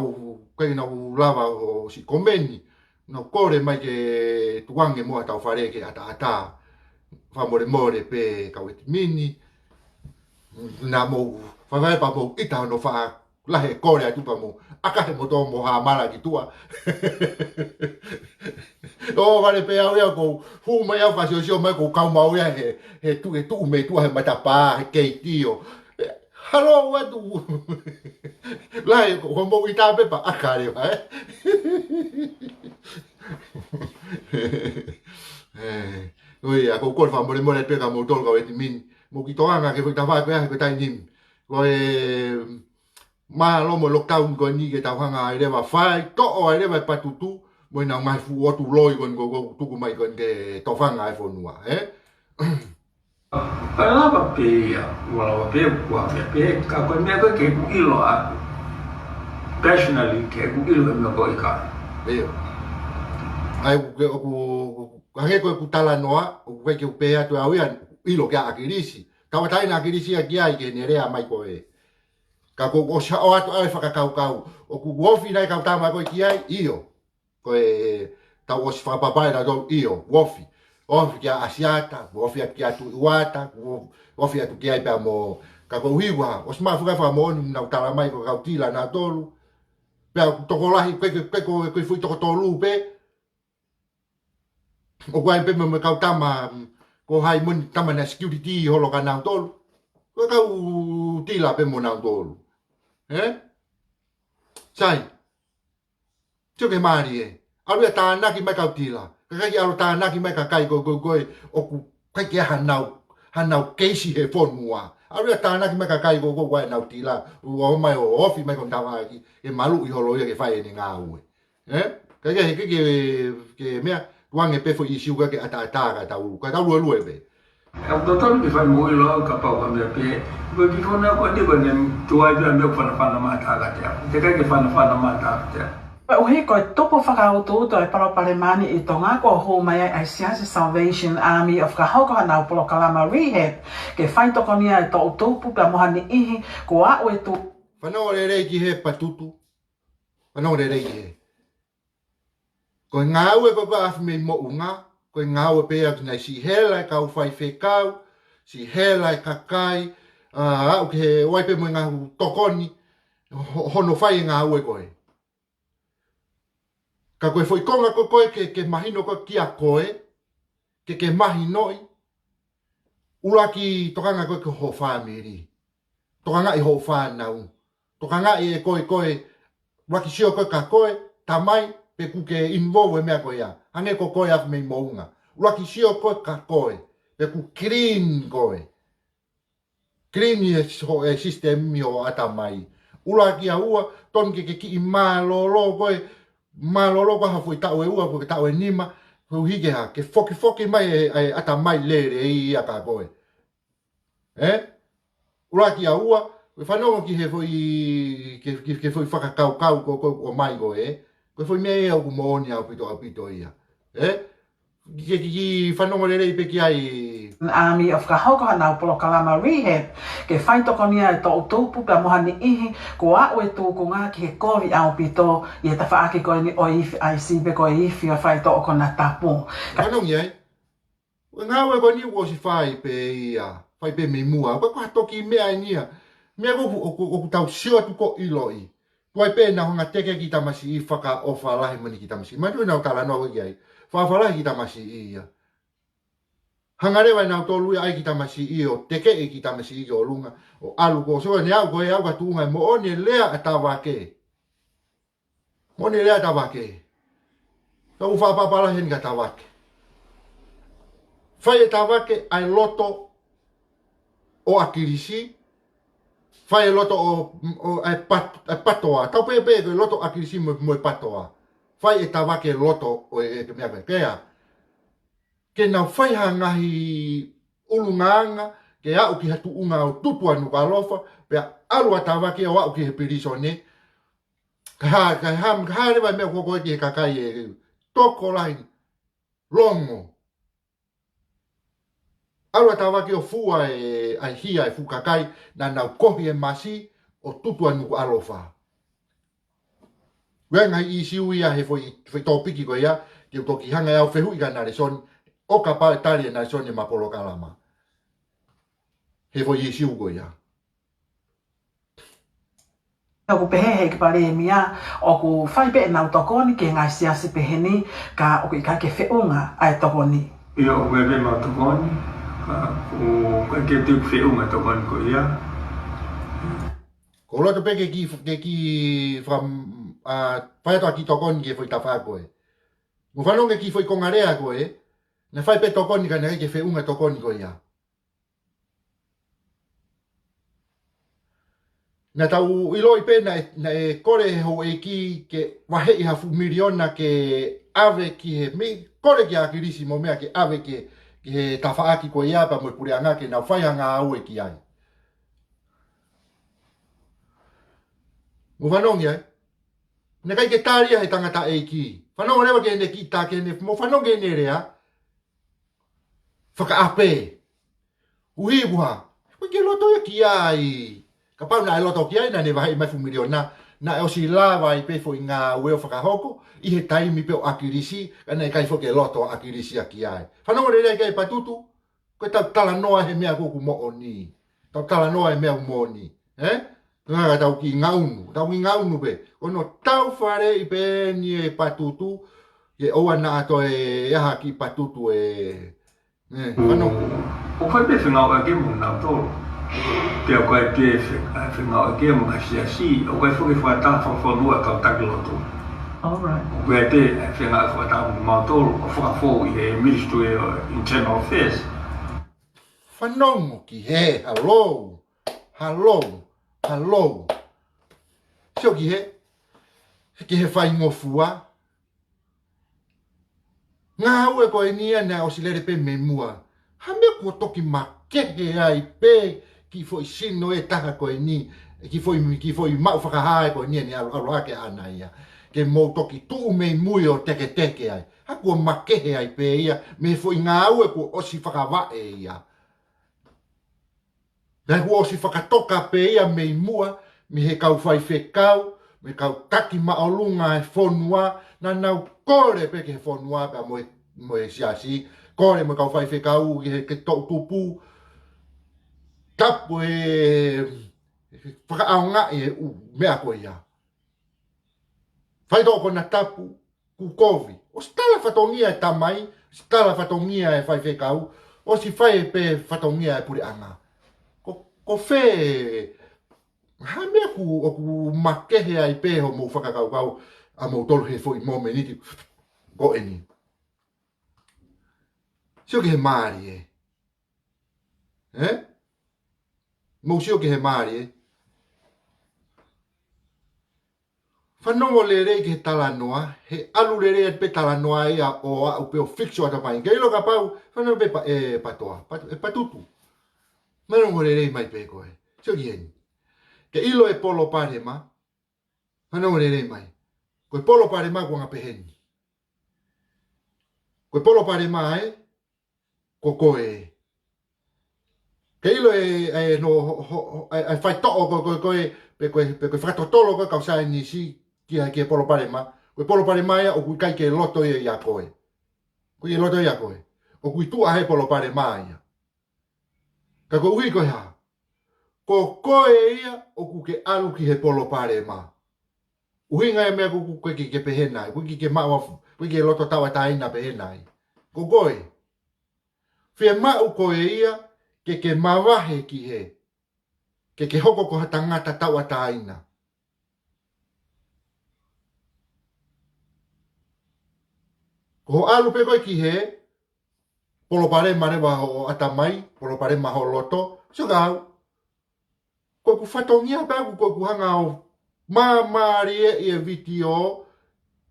[SPEAKER 1] na lava o si komeni na kore mai ke tuange mo tau fare ke ata fa more more pe ka wet mini na mo vai pa mo ita no fa la he kore atu pa mo aka he mo to mo ha mala ki tua o vale pe au ko hu mai au fa sio mai ko ka mau ya he tu me tu he mata pa he ke tio halo wa tu la he ko mo ita pe pa aka re va oi a ko ko fa mo le pe ka mo tol ka wet min mo ki toanga ke ta va pe ko tai nim ko ma lo mo lockdown ko ni ke ta hanga ai va fai to o ai va patutu mo na mai fu o tu loi kon go tu ko mai kon ke to hanga ai fo nua
[SPEAKER 3] Ala ba pe ya wala ba pe ka ko me ko ke ilo a personally ke ku ilo me ko ka
[SPEAKER 1] ai ku hange ko ku tala noa ku ke pe atu au ia ilo ke akirisi ka wa tai na akirisi aki ai ke nerea mai ko ka ko o sa o atu ai fa ka o ku wofi dai ka tama ko ki ai io ko ta o fa papai da do io wofi ki asiata wofi ki atu wata wofi atu ki ai pa mo ka ko hiwa o sma fa mo na tala mai ko ka tila na tolu pe to ko lahi ko fu to tolu pe o kwai pe me ka tama ko hai mun tama na security holo ka na tolu ko ka tila pe mo na tolu sai tu ke mari alu ta na ki mai ka tila ka ki alu ta na ki mai ka kai go o ku kai ke hanau keisi he fonua alu ta na ki mai ka kai go wa na tila o mai o ofi mai kon tawa ki e malu i holo ke fai ni nga u ka ke me wange pe fo isi u ke ata ka ta lu be
[SPEAKER 3] el doctor que faz muito logo capaz de me pé porque quando eu quando eu nem tu aí já meu fana mata ga te que fana mata te
[SPEAKER 2] o he ko topo whakautu to e Paraparemani i tonga ko ho mai ai Siasi Salvation Army of Kahauka na Polo Kalama Rehab ke whai toko nia e to utupu ka mohani ihi ko a o e tu
[SPEAKER 1] whanau re ki he patutu whanau re ki he ko ngā ue papa afi me mo unga ko ngā ue pe atu nei si hela ka u whai whekau si hela kakai au ke he waipe mo ngā tokoni hono whai ngā ue koe ka koe foi konga ko koe ke mahino ko ki a koe ke mahinoi ula ki tokanga koe ke ho whamiri tokanga i ho whanau tokanga i e koe waki sio koe ka koe tamai pe kuke involve mea koe ia ange ko koe afu mei mounga ula ki sio koe ka koe pe ku clean koe clean e system mi o atamai ula ki a ua ton ke ki i malolo koe malolo ka foi ta ua ko ta o nima ko hige ha ke foki mai e ata mai lere i aka koe ura ki a ua ko fa no ki he foi ke foi faka kau ko o mai ko ko foi me o ko moni a pito ia ki fa no le pe ki ai
[SPEAKER 2] Army of Kahauka na Polo Kalama Rehab ke whai toko nia e to utupu ka mohani ihi ko a o e tū ko ngā ki he kovi au pito i e ta whaake koe ni o ifi ai sibe koe ifi a whai to o kona tapu.
[SPEAKER 1] Kanong iai, ngā ue ko ni o si whai pe ia, whai pe me mua, ko toki mea nia, mea ko tau sio tu ko iloi, Tuai pēna honga teke ki tamasi I whaka o whalahi mani ki tamasi. Matu nau tala noho i ai. Whawalahi ki tamasi I ia. Hangarewa nau tolu ai ki tamasi I o teke e ki tamasi I o lunga. O alu ko so ne au ko e au ka tuunga mo o ne lea a tawa ke. Mo ne lea tawa ke. Tau whapapala hen ka tawa ke. Whai e tawa ke ai loto o akirisi. Whai e loto o patoa. Tau pepe ko loto akirisi mo patoa. Whai e tawa ke loto o e mea koe. Kea. Ke nau whai hangahi ulunganga. Ke au ki hatu unga o tutua nuka alofa. Pea alua tawa ke o au ki he piriso ne. Ka rewa mea koko ki he kakai e. Toko lai. Longo. Alua tawa ke o fua e ai hia e fukakai na nau kohi e masi o tutua nuku alofa. Wenga I siu ia he foi topiki ko ia ki toki hanga au fehu I kana son o ka pa tali na son e mapolo kalama. He foi I siu ko ia.
[SPEAKER 2] Ku pehe he ki pare mia o ku whai pe nau tokoni ke ngai siasi pehe ni ka o ku ika ke whiunga ai tokoni.
[SPEAKER 3] Ia o wewe ma tokoni. O ke te whiunga tokoni ko ia.
[SPEAKER 1] Ko loto pe ke ki from whai toa ki tokoni ke foi tawha koe. Mo whanonga ki foi kongarea koe. Na whai pe tokoni ka nere ke whiunga tokoni ko ia. Na tau iloi pena na e kore ho e ki ke wahe I hafu miliona ke ave ki he me kore ki akirisi mo mea ke ave ke he tawhaaki ko ia pa mo pure anga ke na whai anga au e ki ai. Mo whanongi ai. Na kai ke tāria he tangata e ki. Whanonga rewa ke ne ki tā ke ne mo whanonga ne rea. Whaka ape. Uhi buha. Ko ke loto e ki ai. Ka pau na e loto ki ai na ne wahi mai fu miliona. Na e o si lawa I pe fo I ngā weo whakahoko. I he taimi pe o akirisi. Ka nei kai fo ke loto akirisi a ki ai. Whanonga re rei kai patutu. Koe tau tala noa he mea kuku mo o ni. Tau tala noa he mea mo ni. Nga tau ki ngaunu. Tau ki ngaunu pe. Kono tau whare I pe ni e patutu. Ke oa na ato e aha ki patutu e. Whanonga.
[SPEAKER 3] O whai pe whengau a ke mo nau tolo. Te o koe te whengau a ke mo hasiasi. O koe whuke whata whawhanua kau taki loto.
[SPEAKER 2] Alright.
[SPEAKER 3] O koe te whengau a whata mo mau tolo. O whakafo I he Ministry of Internal Affairs.
[SPEAKER 1] Whanonga ki he. Hello. Hello. Hello. Sio ki he. Ki he whai ngofua. Ngā ue koe nia na o silere pe me mua. Ha mea kua toki makehe ai pe ki foi sino e taka koe ni. Ki foi mau whakahae koe nia ni alo ake ana ia. Ke mou toki tuu mei mui o teke teke ai. Ha kua makehe ai pe ia. Me foi ngā ue kua osi whakawae ia. Nai kua osi whakatoka pe ia mei mua. Me he kau whai whekau. Me kau taki maolunga e whonua. Na nau kore pe ke he whonua pa moe siasi. Kore mo kau whai whekau ki he ke tau tupu. Tapu e whakaaonga e mea koe ia. Whai toko na tapu ku kovi. O stala whatongia e tamai. Stala whatongia e whai whekau. O si whai pe whatongia e pure anga. Ko whe... Ha mea ku makehe ai pe ho mo whakakau kau. A mo tolu he fwoi mo meniti. Ko eni. Sio ke he maari e. Mo sio ke he maari e. Whanongo le rei ke he talanoa. He alu le rei pe talanoa ia o a upe o fixo ata pai. Ke ilo ka pau. Whanongo pe patoa. Patutu. Manongo le rei mai pe koe. Sio ki heni. Ke ilo e polo pare ma. Whanongo le rei mai. Koe polo pare ma kua ngape heni. Koe polo pare ma e. Ko koe. Ke ilo e no ai fai to'o koe pe koe whakatotolo koe kau sae ni si ki polo pare ma. Koe polo pare ma ia o kui kai ke loto ia koe. Kui e loto ia koe. O kui tua he polo pare ma ia. Ka koe ui koe ha. Ko koe ia o ku ke alu ki he polo pare ma. Uhinga e mea kuku koe ki ke pehenai. Koe ki ke maua, koe ke loto tawa taina pehenai. Ko koe. Whia mau koe ia ke mawahe ki he. Ke hoko ko hatangata tawa taina. Ko alu pe koe ki he. Polo pare marewa o atamai. Polo pare maho loto. So kau. Koe ku whatongia pēku koe ku hanga o māmarie i e vitio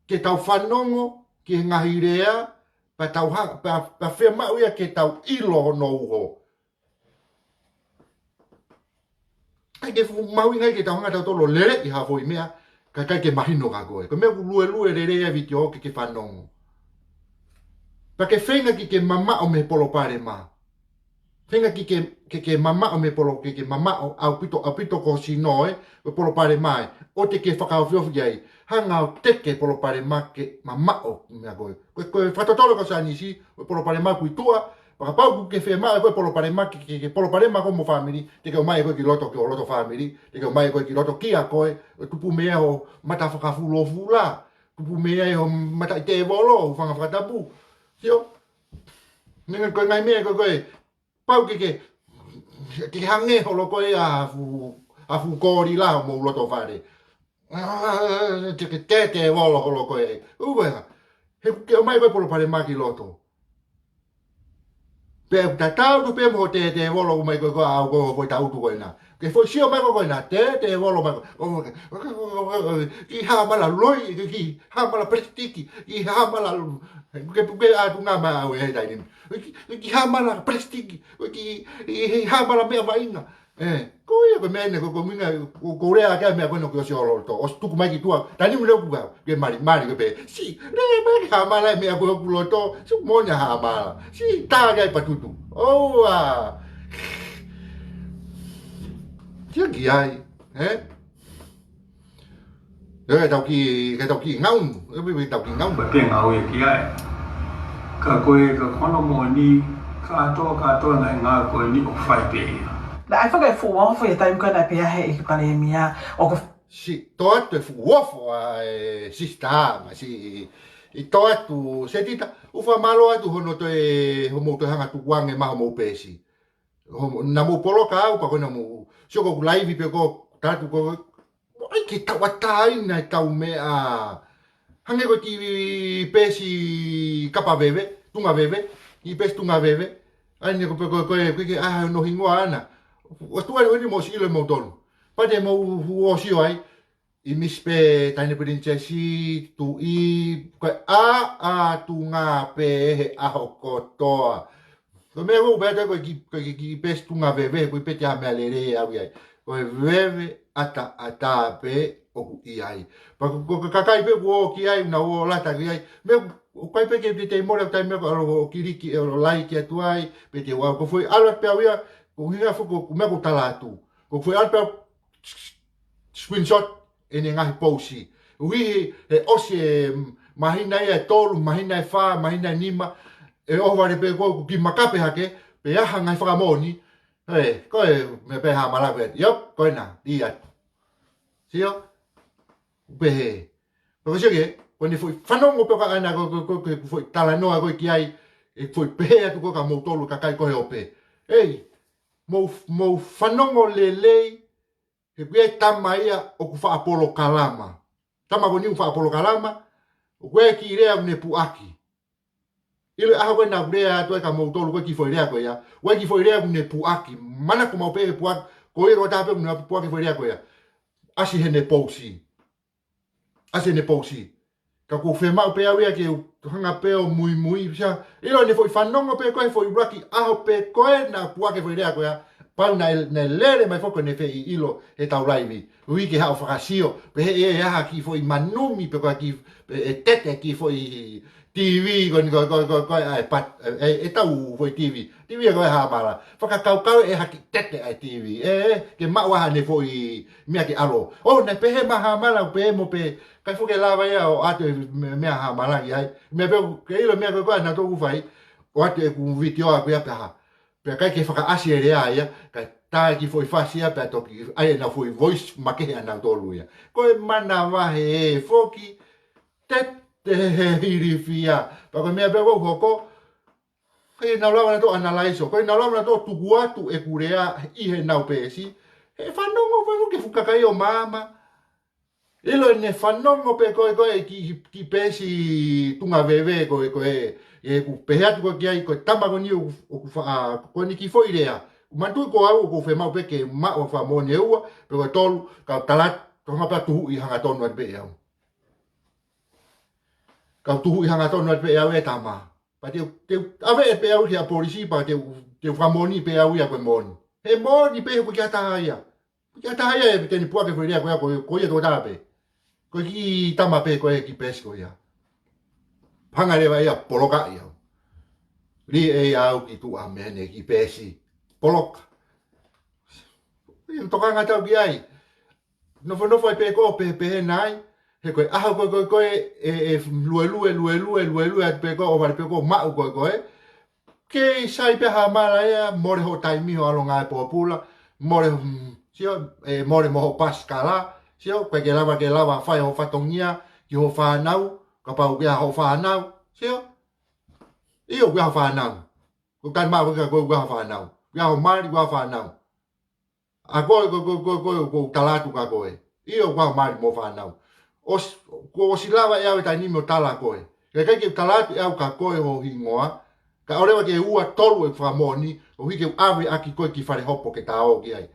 [SPEAKER 1] ke tau whanongo ki ngahi rea pa tau hanga pa whea mau ia ke tau ilo no uho. Kai ke mau ingai ke tau hanga tau tolo lere i hafo i mea kai ke mahino ka koe. Ko mea ku lue re rea vitio ke whanongo. Pa ke whenga ki ke mama o me polo pare maa. Whenga ki ke mama o me polo ke mama o au pito ko sinoe o polo pare mai. O te ke whakawhiofi ai. Hanga o teke polo pare mai ke mama o mea koe. Koe whatotolo ko sa nisi o polo pare mai kui tua. Pakapau ku ke whea mai koe polo pare mai ke polo pare mai ko mo family. Te ke o mai koe ki loto ke o loto family. Te ke o mai koe ki loto kia koe. O tupu mea o mata whakafulo fula. Tupu mea o mata i te volo o whanga whakatapu. Sio? Nenga koe ngai mea koe. Pau ke hange holo koe a fu kori la mo loto fare. Te wolo holo koe. Uwea. He ke o mai koe polo pare maki loto. Pe ta tau tu pe mo te wolo mai koe au koe tau tu koe na. Ke foi sio mai koe na te wolo mai koe. Ki ha mala loi ki ha mala prestiki. Ki ha mala ke a tu nga ma o e dai ni. Ki ha mala prestiki. Ki ha mala me vainga. Ko ia ko mene ko minga ko rea ka me ko no ko sio lo to. Os tu mai ki tua. Tani mo le ku ga. Ke mari ko pe. Si, re me ha mala me ko lo to. Su mo nya ha mala. Si ta ga pa tutu. Oh ah. Tia ki ai, cái tàu kỳ ngông, cái tàu kỳ ngông.
[SPEAKER 3] Bởi tiền ngầu vậy kia ấy. Cả quê cả con nó mồi đi, cả to này ngà quê đi cũng phải bể.
[SPEAKER 2] La ai whakai fuwa fo e taim kana pia he i kare mia o ko
[SPEAKER 1] Si toat te fuofo sista ma si i toat tu se tita u fa malo atu hono te homo te hanga tu wange ma homo pesi. Na mo polo ka u pa ko na mo sio ko live pe ko tatu ko ai ke tawatai na tau me a hange ko ti pesi kapa bebe tunga bebe i pesi tunga bebe ai ne ko ko no hingoa ana. O tu ai mo si le mo tonu. Pa te mo o si ai i mispe tane princesi tu i ko a tu nga pe a hokotoa. Ko me go beta ko ki pes tu nga bebe ko pe ta me alere ai. Ko veve ata pe o i ai. Pa ko kakai pe ko ki ai na o lata ki ai. Me o kai pe ke te mo ta me ko kiriki o like atu ai pe te wa ko foi ala pe awia. Ko hinga fuko me ko talatu. Ko foi alpa screenshot ene ngahi posi. Ui e osi mahina e tolu, mahina e fa, mahina e nima. E o vare pe ko ki makape hake, pe aha ngai whakamoni. Ko e me pe ha malawe. Yop, ko na, di at. Sio? Pe he. Ko sio ke, ko ni foi whanongo pe ka ana ko foi talanoa ko ki ai. E foi pe atu ko ka mo tolu ka kai ko he ope. Ei, mo whanongo lelei he kue tama ia o ku whaapolo kalama. Tama ko ni whaapolo kalama, o kue ki rea une puaki. Ile aha koe na rea atu e ka mautolu koe ki foi rea koe ia. Koe ki foi rea une puaki. Mana ko maupe e puaki, ko iro tape une puaki foi rea koe ia. Asi he ne pousi. Asi ne pousi. Ka ko whemau pe awea ke hanga pe o mui. Ilo ne foi whanongo pe koe foi raki aho pe koe na puake foi rea koe ia. Pau na lere mai foko ne fei ilo e tau raivi. Ui ke hao whakasio. Pe he e aha ki foi manumi pe koe ki e tete ki foi TV ko ai pat e tau foi TV. TV ko ha mala. Whakakau e haki tete ai TV. Ke maua ne foi mea ki alo. Oh ne pe he maha mala pe mo pe kai foke lava ia o ate mea ha mala ki ai. Me pe ke ilo mea koe na toku fai. O ate ku video a koe pe ha. Pe kai ke whakaasi e rea ia, kai tā ki foi fasia pe toki ai na foi voice make ana tolu ia ko mana wa he foki te hiri fia pa ko me pe ko e na lawa to analyze ko na lawa to tu atu e kurea I he na pesi e fanongo fa ke fuka kai o mama ilo ne fanongo pe ko ki pesi tunga veve ko e ku pehatu ko ki ai ko tama ko ni o ku fa ko ni ki foi rea mantu ko au ko fe mau pe ke ma o fa mo ne ua pe ko tolu ka talat to ma pa tu I hanga tonu pe ya ka tu I hanga tonu pe ya e tama pa te ave pe au ya polisi pa te fa moni pe au ya ko moni e moni pe ko ya ta ya e te ni pua ke foi rea ko ya to ta pe ko ki tama pe ko ki pesko ya panga le vai a poloka ya ri e au ki tu a mene ki pesi poloka e toka ngata ki ai no foi pe ko pe nai he ko a ko e lue pe ko o pe ko ma ko ke sai pe ha mala ya more ho tai mi ho longa po pula more sio e more mo pascala sio pe ke lava fai ho fatongia ki ho fa nau ka pa u ho fa nau sio io ga fa nau ko kan ma ko fa nau ya ho mari ga fa nau a ko talatu ka ko io ga mari mo fa nau ko si lava e ave ni mo tala ko ke talatu e ka ko ho hingoa ka ore wa ke ua tolu e fa moni o hi ke ave aki ko ki fare hopo ke ta o ki ai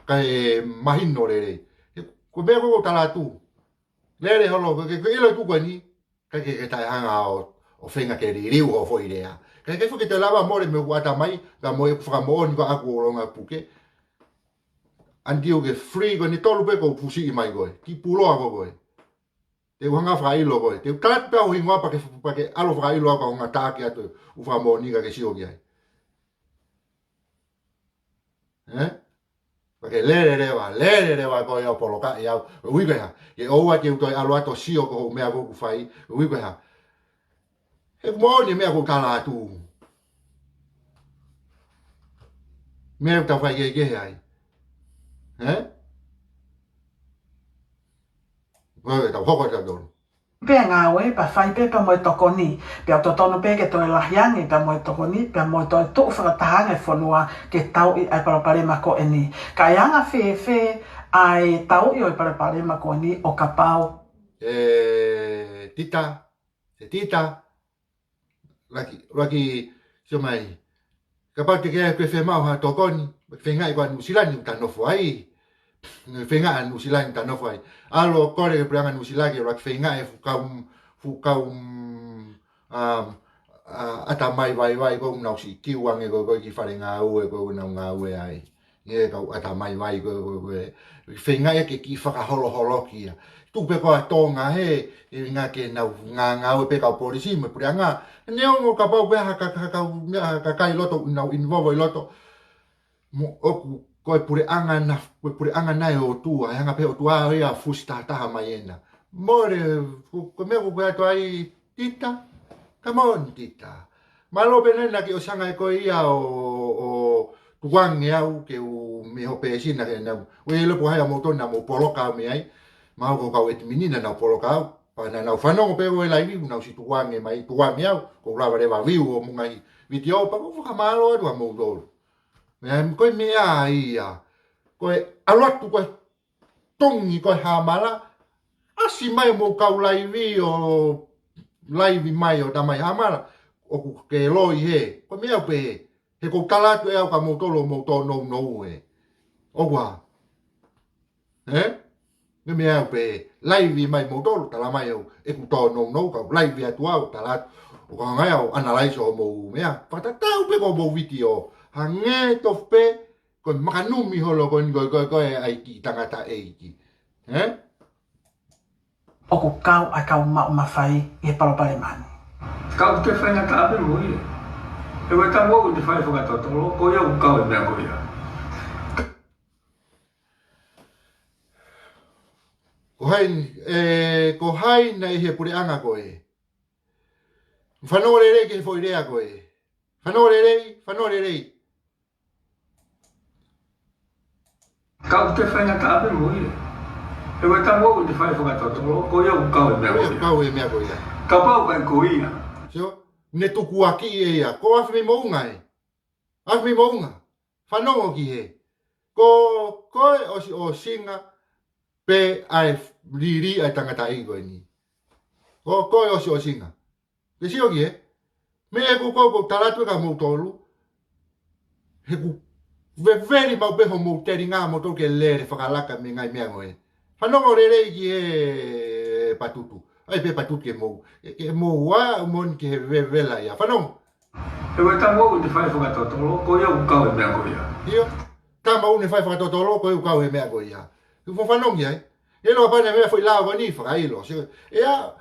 [SPEAKER 1] ka e mahino re ko be ko talatu lere holo ke ilo tu ko ni ke ta hanga o fenga ke riu o foi rea ke fo ke te lava more me guata mai ga mo e fa mo ni ko aku longa puke andio ke free ko ni tolu pe ko pusi mai go ki pulo ako go te wanga fra ilo go te tat pe o hinga pa ke alo fra ilo ko nga ta ke atu u fa mo ni ga ke si o gi ai Perché lere va ko yo poloka ya ui ga e o wa ke to alo ato si o ko me ago ku fai ui ga e mo ni me ago kala tu me ta fai ke ai Oi, ta hoko ta don.
[SPEAKER 2] Pe ngā we, pa whai pe pa moe toko ni. Pe au totono pe ke toi lahiangi pa moe toko ni, pe moe toi tuk whakatahanga e whanua ke tau I ai paraparema ko e ni. Ka ianga whe ai tau I o I paraparema ko e ni o ka pau.
[SPEAKER 1] Tita, laki, so mai, ka pau te kea koe whemau ha tokoni, whengai kwa nusilani uta nofo ai. Whengai nusilani uta nofo ai. Alo kore ke preanga nusilani rak whengai fukau ata mai vai ko nau si kiwange ko ki whare ngā ue ko ngā ue ai. Nge kau ata mai ko whengai ke ki whakaholo kia. Tupe ko atonga he ngā ke ngā ue pe kau polisi me preanga. Neongo ka pau beha ka kai loto nau involvo I loto. Mo oku koe pure anga na e o tua, e anga pe o tua ia fusta taha mai ena. More, ko mea ko to ai tita, come on tita. Malo benena ki o sanga e koe ia o tuange au ke o me ho pe sina ke na. We lo po hai mo tona mo poloka me ai. Ma ko ka et menina na poloka au. Pa na na whanongo pe o e lai viu na si tuange mai tuange au. Ko lava rewa viu o mungai video pa ko whakamalo e mo dolo. Koe mea ia, koe alotu koe tongi koe hamala, asi mai mo kau laivi o laivi mai o tamai hamala, o ke loi he, koe mea pe he kou talatu e au ka motolo motono no e, o kua, koe mea pe laivi mai motolo tala mai au, e ku tono no ka laivi atu au talatu, o ka ngai au analyze o mo mea, whatatau pe ko mo video, hange to pe ko makanumi holo ko ai ki tangata e ki
[SPEAKER 2] O ko kau a kau ma mawhai I palopare mani.
[SPEAKER 3] Kau te whainga ta ape mo ia. E wai ta mo te whai whakatotoro, ko ia u kau e mea ko ia.
[SPEAKER 1] Ko hai na he pure anga ko e. Whanore ke foi rea ko e. Whanore rei.
[SPEAKER 3] Kau te whainga ka ape mo ia. E wai tango i te whai whakatotoro, ko ia u kau e mea
[SPEAKER 1] Ko ia
[SPEAKER 3] koia.
[SPEAKER 1] kau e mea ko ia.
[SPEAKER 3] Ka pau kai ko ia.
[SPEAKER 1] Sio, ne tuku aki e ia. Ko afi me mounga e. Afi me mounga. Whanongo ki he. Ko koe o singa pe ai riri ai tangata i koe ni. Ko koe o singa. Ke sio ki he. Me e ku koko taratu ka mou tolu. He ku veveri mau peho mou teri ngā mo toke lere whakalaka me ngai mea ngoe. Whanongo re rei ki he patutu. Ai pe patutu ke mou. Ke mou wa umon ki he vevela ia. Whanongo.
[SPEAKER 3] E wai tango i te whai whakatotoro, ko ia u kau e mea koia.
[SPEAKER 1] Ia. Tā mau ne whai whakatotoro ko e ukau he mea koe ia. Ku whanongi ai. E loa pane mea whai lao wani whakailo. Ea.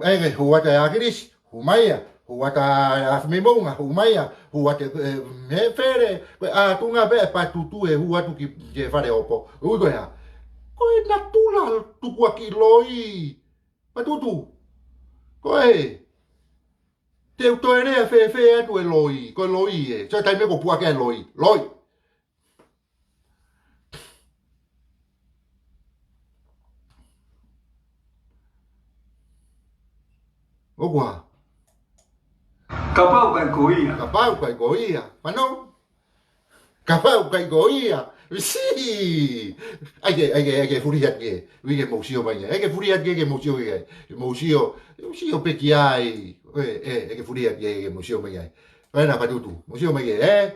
[SPEAKER 1] Ege huata e akiris. Humaia. Huata afme monga. Humaia. Huata me fere. Koe a tunga be patutu e huatu ki whare opo. Ui koe ha. Koe na tula tukua ki loi. Patutu. Koe. Te utoe rea fe atu e loi. Koe loi e. Soe taime ko pua ke loi. Loi. Ogua.
[SPEAKER 3] Ka pau kai ko ia.
[SPEAKER 1] Kapau kai ko ia. Whanau. Kapau kai ko ia. Si. Ai furiat ke. Wige mousio mai. Ai furiat ke mousio ke. Mousio peki ai. Ai furiat ke mousio mai. Ana patutu. Mousio mai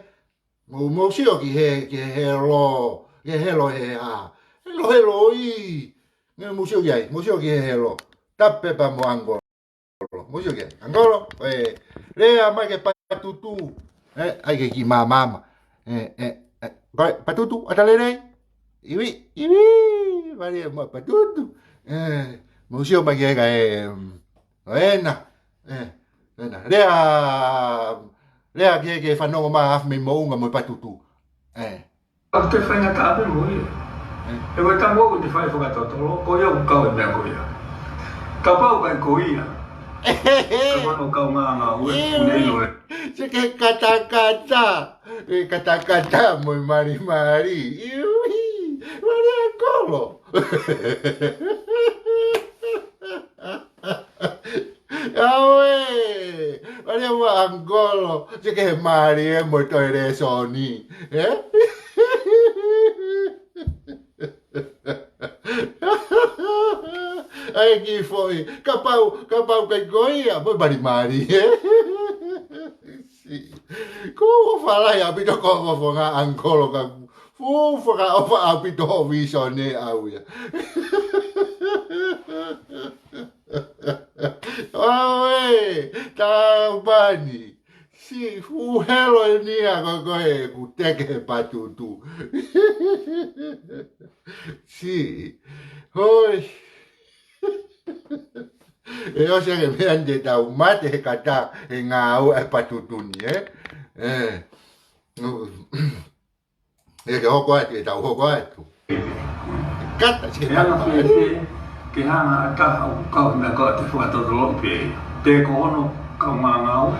[SPEAKER 1] mousio ki he lo. Ke he lo he a. He lo i. Mousio ki ai. Mousio ki he lo. Tappe pa mo angolo. Mousio ki ai. Angolo. Rea mai ke patutu. Ai ke ki mama. Patutu, atale nei. Iwi. Maria ma patutu. Museo mai ke ena. Rea ke whanongo ma af me mounga mo patutu.
[SPEAKER 3] Ka te whainga ka ape mo ia. E wai tango i te whai whakatotoro, ko ia u kau e mea koia. Ka pau kai ko ia. Ka mano kau ngā ue, unei loe.
[SPEAKER 1] Se ke kata-kata. Kata-kata mo mari. Iwi. Maria Angolo. Awe. Maria Angolo. Se ke Maria mo toire soni. Ai ki foi. Kapau kai goia. Mo mari. Ko fala ya pito ko nga Angolo ka. Fu faka opa apito visione au ya. Awe, tabani. Si fu helo ni ako ku teke patutu. Si. Hoi. E o se me ande tau mate kata e ngau e patutuni e ke hoko atu e tau hoko atu kata se
[SPEAKER 3] E ana whie ke hanga taha u kau mea kau te whakatotoro pe. Te ko ono kau ngā ngau.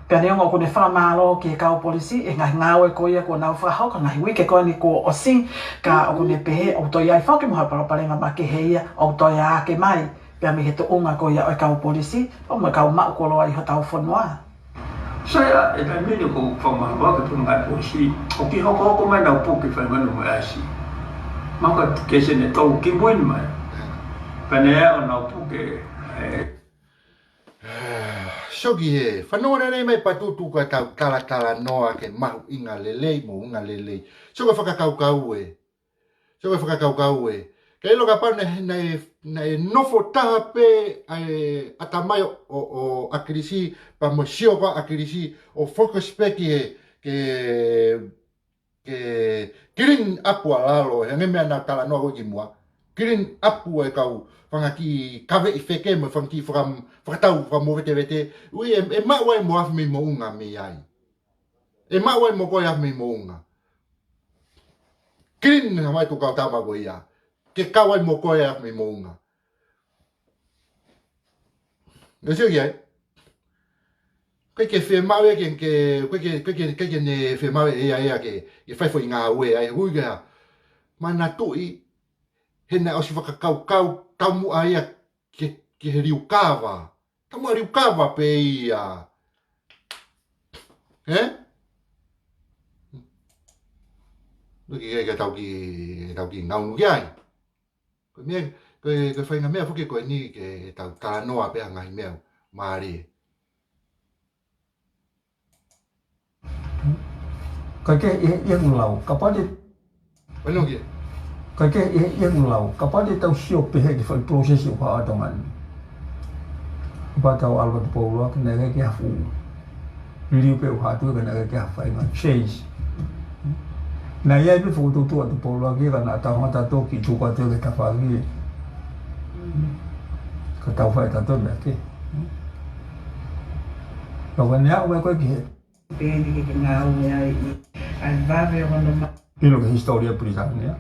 [SPEAKER 2] Pea neonga kune whamalo ki e kau polisi, e ngahi ngāo e koia ko nau whakahau, ka ngahi wike koe ni ko osi, ka o kune pehe, o toi ai whauke muha paraparenga ma ke heia, o toi a ke mai, pea mi he to unga koia o e kau polisi, o mo e kau mau koloa i ho tau whanua.
[SPEAKER 3] Saya e tai mene ko whamaha waka tu ngai polisi. O ki hoko mai nau puke whainganu mai asi. Maka kese ne tau ki muini mai. Pene o nau puke
[SPEAKER 1] Soki he, whanore rei mai patutu ka tau kala noa ke mahu inga lelei mo unga lelei. Soka whakakaukau e. Soka whakakaukau e. Ka ilo ka pau nei nofo taha pe atamai o akirisi, pa mo sio pa akirisi o focus pe ki kirin apu alalo, he ngemea na tala noa hoki mua. Kirin apu e kau whangaki kawe I wheke mo whangaki whakatau whakamowete wete. Ui e maua e mo afu mi mo unga mi ai. E maua e mo koe afu mi mo unga. Kirin na mai tu kau tama ko ia. Ke kawai mo koe afu mi mo unga. Ngesio ki ai. Koe ke whe mau e ke, koe ke ne whe mau e ai ke whai fwoi ngā ue ai hui gea. Mana tui, he nai osi whakakau tau mua ia ke he riu kawa. Tau mua riu kawa pe ia. He? Nuki ke tau ki ngaunu ki ai. Koe mea, koe whainga mea whuke koe ni ke tau tala noa pea ngai mea maari.
[SPEAKER 4] Kai ke yang lau kapade
[SPEAKER 1] Wano ki?
[SPEAKER 4] kai ke yang lau kapade tau sio pe he ki fai proses o pa atongan ba tau algo de polo ke na ke hafu liu pe o ha tu ke na ke fai ma change na ia be foto tu de polo ke na ta ha ta to ki tu ka te ke ta fa ki ka tau fai ta to na ke lo ga nya o ko ki
[SPEAKER 2] Pēni ke ngā ue ai ai wawe o no ma.
[SPEAKER 4] ilo ke historia Britania.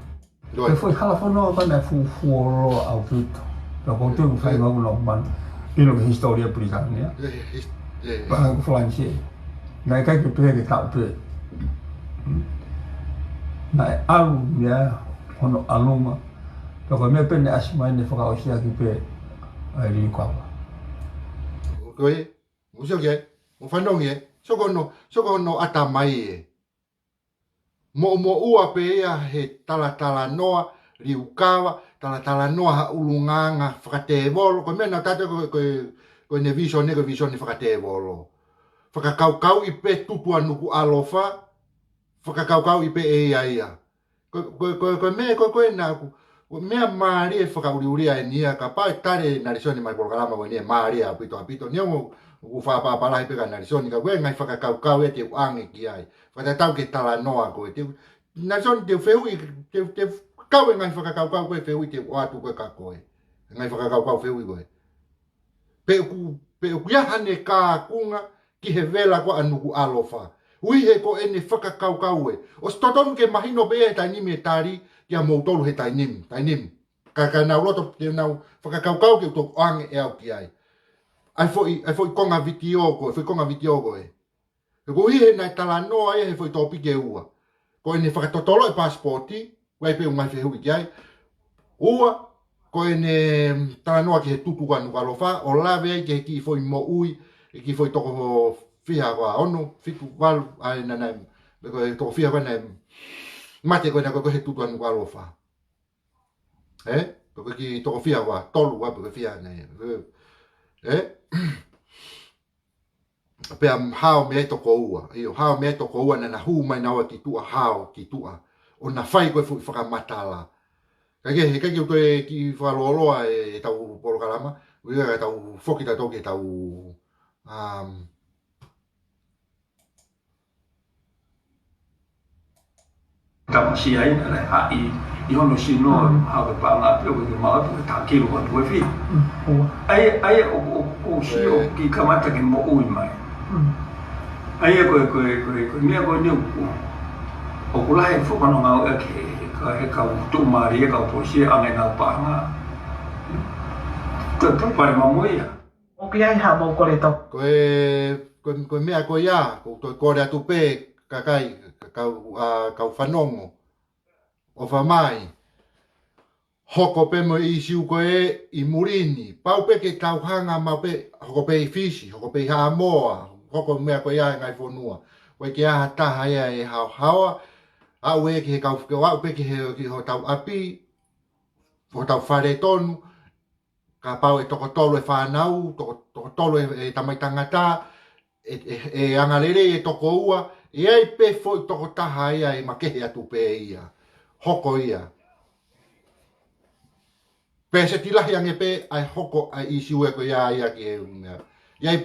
[SPEAKER 1] Doi.
[SPEAKER 4] Ke foi halafono ka na fuoro au tuto. Lo ko tu fai ngau no man. Ilo ke historia Britania. Ba ko flanche. Na ka ke pe ke ka pe. Na alu ya ono aluma. Lo ko me pe ne asma ne fa ka o sia ki pe ai ri kwa.
[SPEAKER 1] Koe, muso ke, mo whanong e, soko no ata mai e. Mo ua pe ia he tala noa, riu kawa, tala noa ha ulunganga, whakate volo, koe mena tate koe ne vision whakate volo. Whakakau i pe tutua nuku alofa, whakakau i pe e ia. Koe na, mea maari e whakauriuria e nia, ka pae tare narisoni mai polokalama koe nia maari a apito. Nia mo whapapalahi peka narisoni, ka koe ngai whakakau e te uange ki ai. Whakatau ke tala noa koe. Narisoni te whehui, te kau e ngai whakakau koe whehui te uatu koe ka koe. Ngai whakakau whehui koe. Pe uku iahane ka kunga ki he vela koe anuku alofa. Ui he ko ene whakakau e. O stotonu ke mahino pe e tainimi e tari, kia moutolu he tainim. Ka nau loto te nau whakakau ke utok oange e au ki ai. Ai foi konga vitio koe. Ko hi he nai tala noa e he foi topi ke ua. Ko ene whakatotolo e pasporti, wai pe ungai whehui ki ai. Ua, ko ene tala noa ki he tutuka nukalofa, o lawe ai ke ki foi mo ui, e ki foi toko whiha koa ono, fitu walu, ai nanai, ko e toko whiha koa nai, mate koe na koe he tutuka nukalofa. Ko ki toko whiha koa, tolu wapu koe whiha nei. Pea hao me toko ua, hao me toko ua na hu mai naua ki tua hao ki tua. O na whai koe whakamatala. He kake koe ki whaloloa e tau polokalama, uia tau whokita toke tau
[SPEAKER 3] Tamasi ai na hai I hono sino ha ke pa nga pio ke ma to ta ki ko to fi ai o sio ki kamata ke mo ui mai ai ko me ko ni o kula he fu kono nga ke ka tu mari ka po si ame na pa nga to pare ma moia
[SPEAKER 2] O ki ai ha mo kore to.
[SPEAKER 1] Koe mea koe ia, koe kore atu pe, kakai, kau whanongo, o whamai. Hoko pe mo I siu koe I murini, pau pe ke kau hanga mau pe, hoko pe I fisi, hoko pe I Hamoa, hoko mea koe ia ngai whonua. Koe ke aha taha ia e hao hawa, au e ki he kau whakewau pe ki he ho tau api, ho tau whare tonu, ka pau e toko tolo e whanau, toko tolo e tamai tangata, e angarere e toko ua, e ai pe foi toko taha ia e makehe atu pe ia, hoko ia. Pe se tilahi ange pe ai hoko ai isi ue ko ia ki e unga. Iai,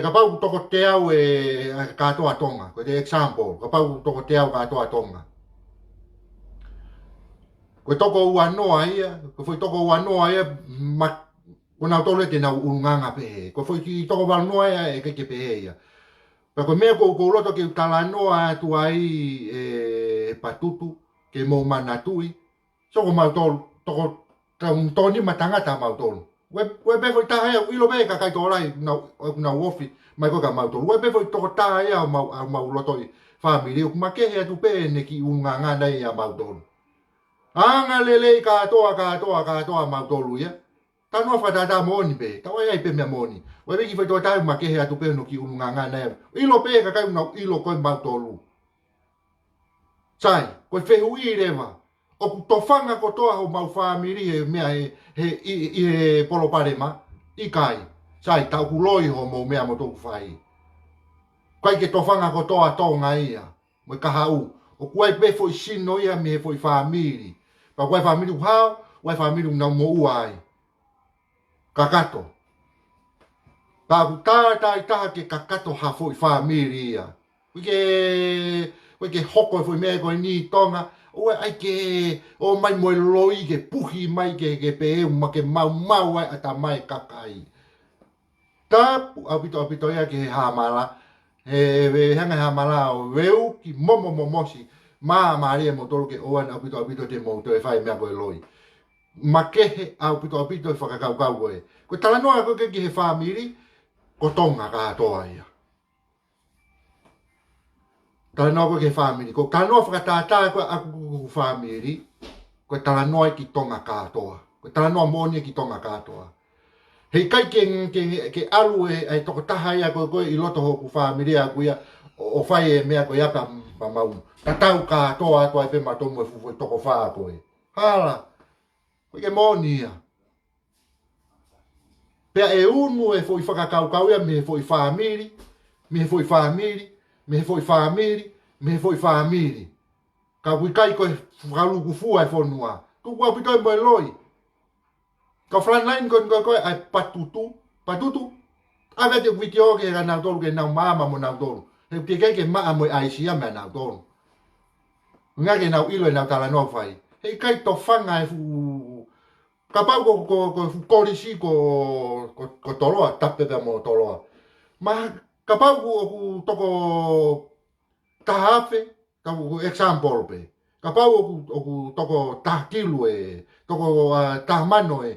[SPEAKER 1] ka pau toko te au e katoa tonga, ko te example, ka pau toko te au katoa tonga. Ko toko ua noa ia, ko foi toko ua noa ia, ko nau tole te nau urunganga pehe. Ko foi ki toko wal noa ia e keke pehe ia. Pa ko mea ko loto ke utala noa tu ai e patutu, ke mo manatui. So ko mau tolu, toko toni matangata mau tolu. we be foi taha ia ilo be ka kai to lai na wofi mai ko ka mau to we be foi to taha ia mau lotoi family ku make he tu pe ne ki unga nga dai ia mau to anga lele ka toa mau to lu ia ta no fa da moni be ta wa ia pe me moni we be ki foi to taha make he tu pe no ki unga nga dai ilo pe ka kai na ilo ko mau to lu sai ko fe hui leva o tofanga ko toa ho mau family he mea he polo parema i kai sai tau ku loi ho mo mea mo tōku whai kai ke tofanga ko toa tonga ia mo ka hau o kuai pe foi sino ia me foi family pa kuai family hao kuai family na mo uai kakato pa ku ta ke kakato ha foi family ia ke hoko foi me ko ni tonga o ai ke o mai mo loi ke puhi mai ke pe ma ke mau ai ata mai kakai ta apito ia ke hamala hanga hamala o veu ki mosi ma maria mo tolo ke o ana apito te mo to e fai me ko loi ma ke apito e whakakau kau e ko tala noa ko ke he family ko tonga ka toa ia tala noa ko ke family ko tala noa whakatata ko aku family ko tala noa ki tonga katoa ko tala noa moni ki tonga katoa hei kai ke alu e toko taha ia ko i loto hoku family aku ia o whai e mea ko ia pa mau tatau katoa ko e pe matomu e fufu toko wha ko e hala ko ke moni ia pea e unu e foi whakakau ia me foi family me foi family ka wikai ko fralu ku fu ai fonua tu kwa pito mo loi ka frontline ko ai patutu ave de video ke na dol ke na mama mo na dol he ke ma mo ai sia me na dol nga ke na ilo na tala no fai he kai to fanga e fu ka pa ko risi ko tolo tape de mo tolo ma ka pa ko toko tahafe ka example pe ka pa o toko takilu e toko tahmano e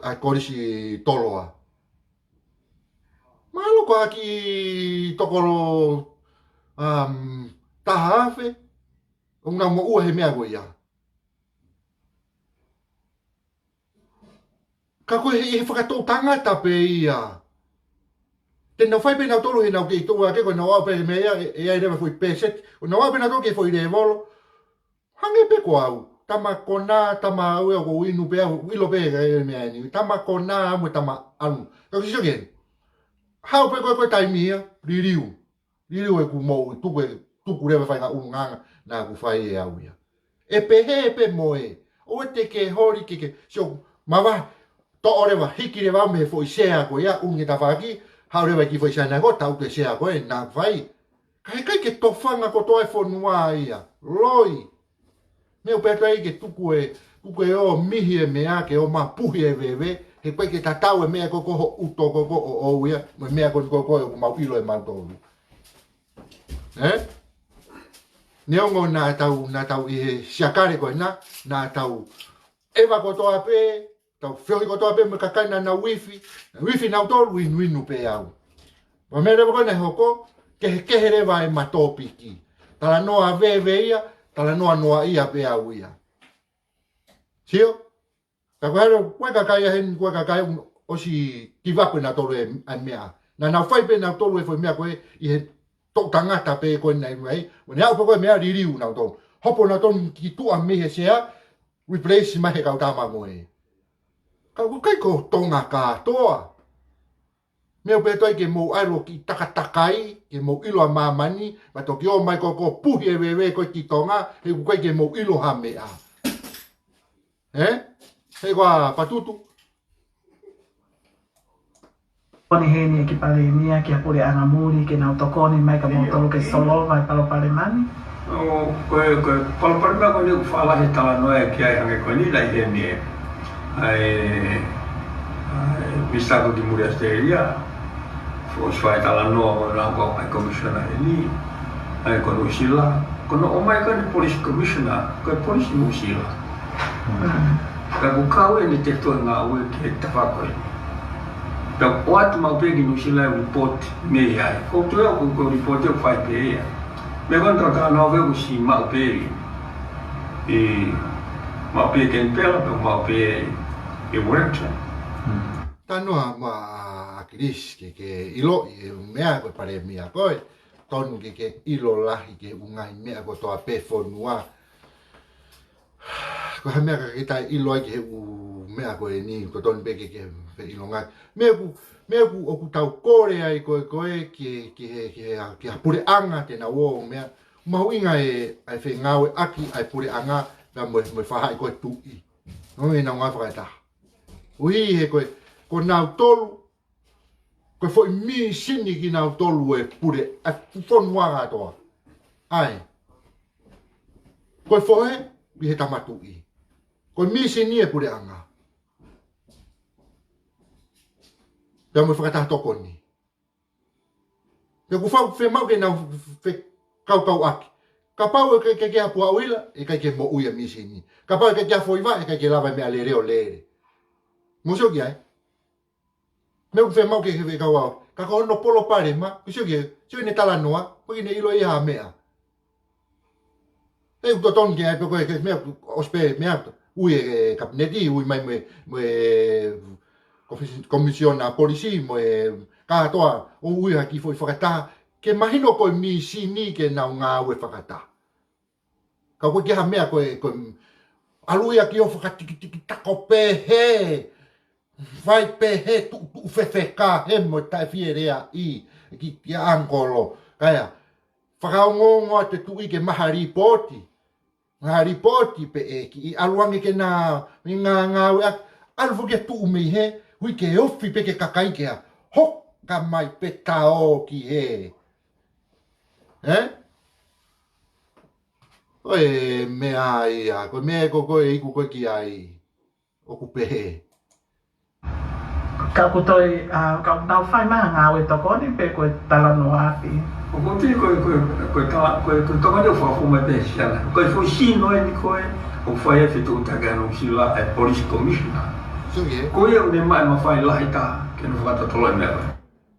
[SPEAKER 1] a korisi toloa malo ko aki toko tahafe una mo u he mea go ia ka ko he whakatou tangata pe ia te no fai pena tolo he na ke to ke ko no pe me e ai deve foi peset no va pena to ke foi de volo hange pe ko au tama kona tama u ko inu pe u lo pe e me ani tama kona mo tama anu ko si jogen how pe ko tai mia ririu e ku mo tu ku le fai nga unga na ku fai e au ia e pe moe o te ke hori ke so mava to ore va hiki va me foi sea ko ia unge ta faki haure ki foi sana go tau pe sea go na vai kai ke to fanga ko to e fonua ia loi me o petai ke tuku e o mihi e mea ke o ma puhi e veve he pai ke tatau e mea ko uto ko o ia mea ko o ma pilo e ma to neongo na tau i siakare ko na tau eva ko to ape tau feo ko to ape me kakai na wifi na to winu pe au ma me revo ne hoko ke here vai ma topiki tala no ave ia tala no ia pe au ia sio ka kwa kakai hen kwa kakai o si kivapo na to e mea na fai pe na to e foi mea ko i he to tangata pe ko nei mai o ne au ko mea ririu na to hopo na to ki tu a me he sea replace mai ka ta ma mo e ka kai ko tonga ka toa me o petoi ke mo aro ki takatai ke mo ilo a mamani ma to ki o mai ko puhi e wewe ko ki tonga he ku kai ke mo ilo ha me a he kwa patutu
[SPEAKER 2] Poni heni ki pale mia ki apure ana muri ke na tokoni mai ka mo tolo ke solo mai palo pale mani
[SPEAKER 3] o ko palo pale ma ko ni fala he tala no e ki ai ange ko ni dai heni ai vistato di muri asteria fo fai tala no la ko ai commissioner ni ai ko no sila ko no o mai ka ni police commissioner ko police no sila ka ku kau e te to nga o ke te fa ko da what ma pe ki no sila report me ya ko to ko report e fa pe ya me kon to ka no ve ku si ma pe e ma pe ken pe la ma pe e work
[SPEAKER 1] Tanoa ma Chris ke ilo mea ko pare mia ko tonu ke ilo lahi ke ungai mea ko to ape fonua ko ha mea ke ta ilo ke u mea ko ni ko ton be ke ilo nga mea ku o ku tau kore ai ko ke pure anga te na wo mea ma winga ai fe ngawe aki ai pure anga ka mo fa hai ko tu i no ina nga fa ta ui he ko nau tolu ko foi mi sini ki nau tolu e pure a fonua ga toa ai ko foi bi he tamatu i ko mi sini e pure anga da mo fa ta toko ni ko fa fe mau ke nau fe kau aki ka pau ke apua uila e ke mo uia mi sini ka pau ke foi va e ke lava me alere o lere mo so ki ai me fe mau ke ve kawa ka ko no polo pare ma so ki so ne tala noa ko ne ilo ia mea e to ton ke ko ke me ospe me ui kabineti ui mai me komisiona polisi mo ka toa o ui ki foi fakata ke mahino ko mi sini ke na nga we fakata ka ko ke ha mea ko aluia ki o fakati ki tako pe he vai pe he tu fe ka he mo ta fierea i ki angolo kaya whakaongongo te tui ke mahari poti pe ki aluangi ke na ngā alfu ke tu me he hui ke ofi pe ke kakai ke hoka mai pe tao ki he oe me ai a ko me ko e ku ko ki ai o ku pe he
[SPEAKER 2] ka kutoi ka nau fai ma nga we to ko ni pe ko tala no api
[SPEAKER 3] o ko te ko to ma de fa fu ma pe shala ko fu si no e ko o fa e fitu ta ga no si la e police commissioner
[SPEAKER 1] so ye
[SPEAKER 3] ko ye ne mai ma fai la ita ke no fa to lo me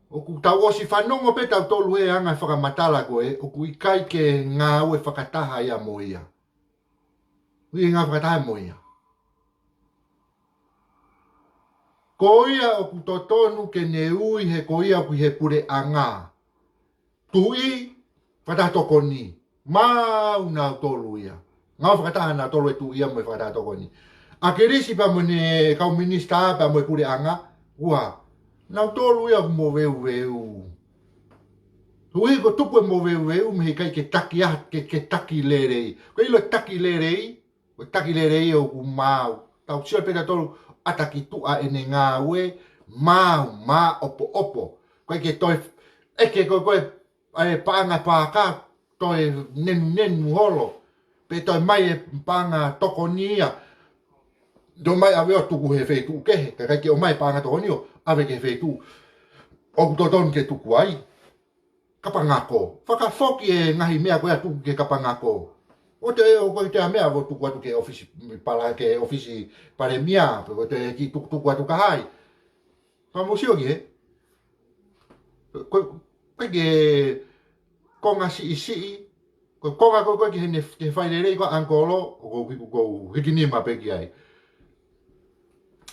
[SPEAKER 1] o ku tau o si whanongo pe tau tolu e anga whakamatala koe, o ku ikai ke ngā ue whakataha ia mo ia. Ui ngā whakataha mo ia. Ko ia o ku totonu ke ne ui he ko ia ku he pure a ngā. Tui whakataha toko ni. Mau nā tolu ia. Ngā whakataha nā tolu e tu ia mo e whakataha toko ni. A ke risi pa mo ne kau minista pa mo e pure a ngā, ua. Nau tolu ia mo veu. Hui ko tupu mo veu me kai ke taki ke taki lerei. Ko ilo taki lerei, o taki lerei o ku mau. Tau sia peta tolu ataki tua ene ngā ue mau ma opo. Ko ke toi eke ko ai panga paka toi nenu holo. Pe toi mai panga tokonia. Do mai ave o tuku he feitu ke kai ke o mai panga tokonio. Ave ke feitu o toton ke tuku ai kapangako whakafoki e ngahi mea koe atu ke kapangako o te mea o tuku atu ke ofisi pala ke ofisi pare mea o te ki tuku atu kahai pa musio ki koe ke konga si konga koe ki hene ke whairerei ko ankolo ko hikinima pe ki ai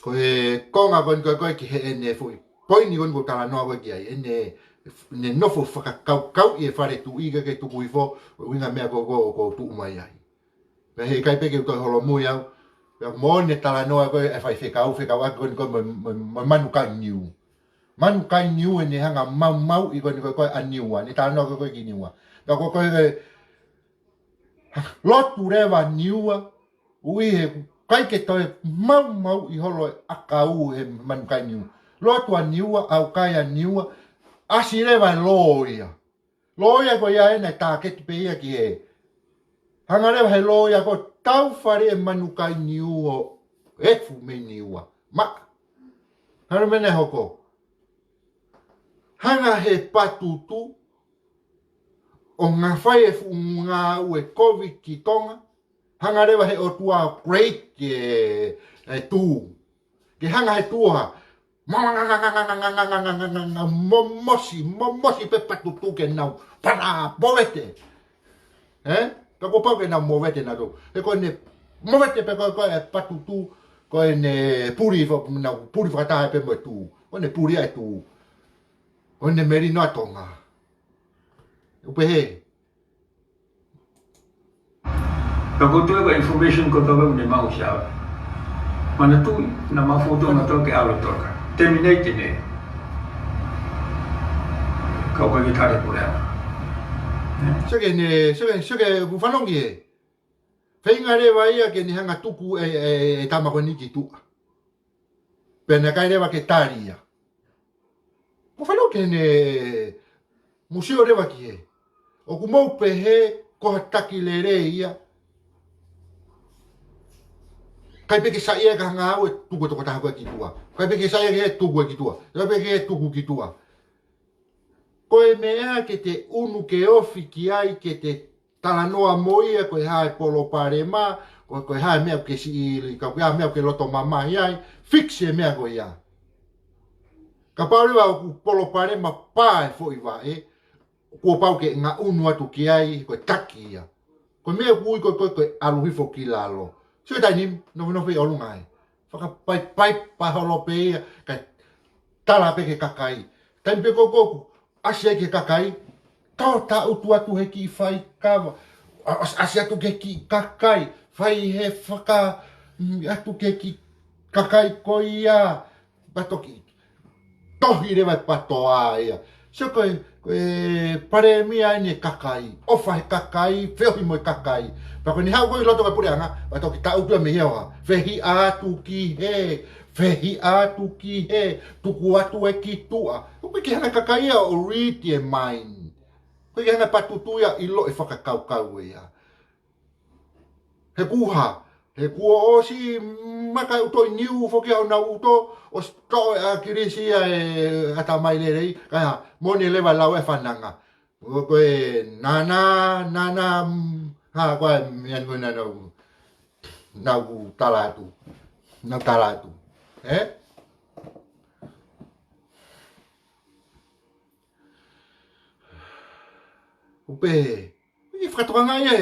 [SPEAKER 1] koe konga koe ki he ene fui poini ko tala noa koe ki ai ene ne nofo whakakau i e whare tu iga ke tuku i fo winga mea ko tu mai ai pe he kai peke utoi holo mui au pe mo ne tala noa koe e whai whekau ako koe manu kai niu e ne hanga mau i koe a niua ne tala noa koe ki niua pe koe lotu rewa niua ui he kai ke toi mau i holo akau he manu kai niu lotu a niua au kai a niua asi rewa loia ko ia ena tā keti pe ia ki he hanga rewa he loia ko tau whare e manukai niu o efu me niua hana mene hoko hanga he patutu o ngā whai e fu ngā ue COVID ki tonga hanga rewa he o tua break tu ke hanga tu ha momosi pe patutu ke nau para movete pe ko pa ke nau movete na do e ko ne movete pe ko patutu ko ne puri nau puri fata pe mo tu ko ne puri ai tu ko ne meri no tonga upe he
[SPEAKER 3] Kalau tu ada information kau tahu ni mau siapa. Mana tu nama foto atau ke alat tu kan. Terminate ni. Kau pergi tarik pula.
[SPEAKER 1] Sege bufanongi. Fengare vai ke ni hanga tuku e tamakoni ki tu. Pena kai reva ke taria. Bufanongi ne museo reva ki e. O kumou pehe ko hataki lere ia. Kai peke sa ia ka nga o tuku to ta ko ki tua. Kai peke sa ia ke tuku ki tua. Kai peke tuku ki tua. Ko e mea ke te unu ke ofi ki ai ke te talanoa moia ko hai polo parema ko hai mea ke si ka ko mea ke loto mama ai fixe mea ko ia. Ka paura o polo parema pa fo iwa ko pau ke nga unu atu ki ai ko taki ia. Ko mea ku ko aluhi fo ki lalo. Sio tani no fe olungai. Faka pai pa holope ka tala pe ke kakai. Tan pe koko asia ke kakai. Tau ta utu atu he ki fai kava. Asia tu ke ki kakai. Fai he faka atu ke ki kakai ko ia. Batoki. Tohi re vai patoa ia. Sio ko pare mia ni kakai. Ofa he kakai, feo mo kakai. Pako ni hau ko loto ka pure anga, bato ki tau tua me hewa. Fehi atu ki he, tuku atu e ki tua. Koe ki hana kakai o riti e main. Koe ki hana patutuia ilo e whakakau ia. He kuha o si maka uto i niu foki au na uto, o sto a kirisi e ata mai lerei, kaya moni lewa lau e whananga. Koe nana, ha kwa mian ko na no talatu upe ki fratonga ia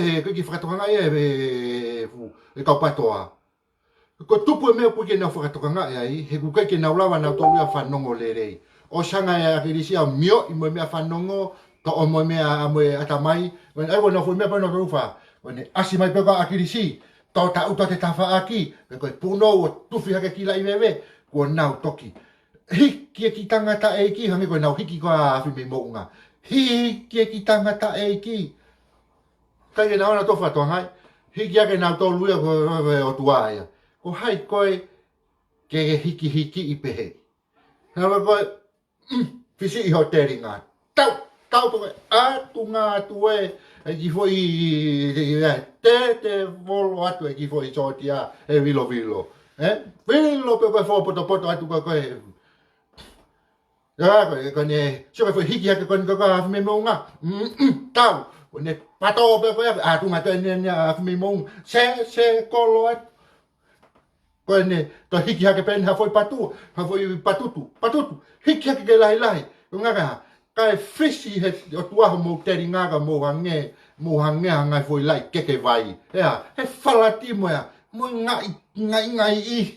[SPEAKER 1] e ka patoa ko tupu me ko ke na fratonga ia he ku ke na ulawa na to ia fanongo lerei o sanga ia kirisia mio i mo me fanongo to o mo me atamai when I want to me pa no rufa when asi mai pega akirisi to ta uto te tafa aki pe ko puno o tufi hake kila i meve ko nau toki hiki ki tangata e ki hangi ko nau hiki ko afi me mounga hiki ki tangata e ki kai na ona to fa to hai hiki ake nau to luia ko o tuaia ko hai koe ke hiki i pehe na ko fisi i hoteringa tau to atu nga tue e ki foi te volo atu e ki foi sotia e vilo vilo pe fo poto atu ko ko ne so foi hiki hake ko me monga tau ne pato pe atu nga ne me mong se kolo ko ne to hiki hake pen ha foi patutu hiki hake ke lai nga kai fisi he o tua mo teri ngaga mo hange ngai foi lai keke vai he falati mo ya mo ngai i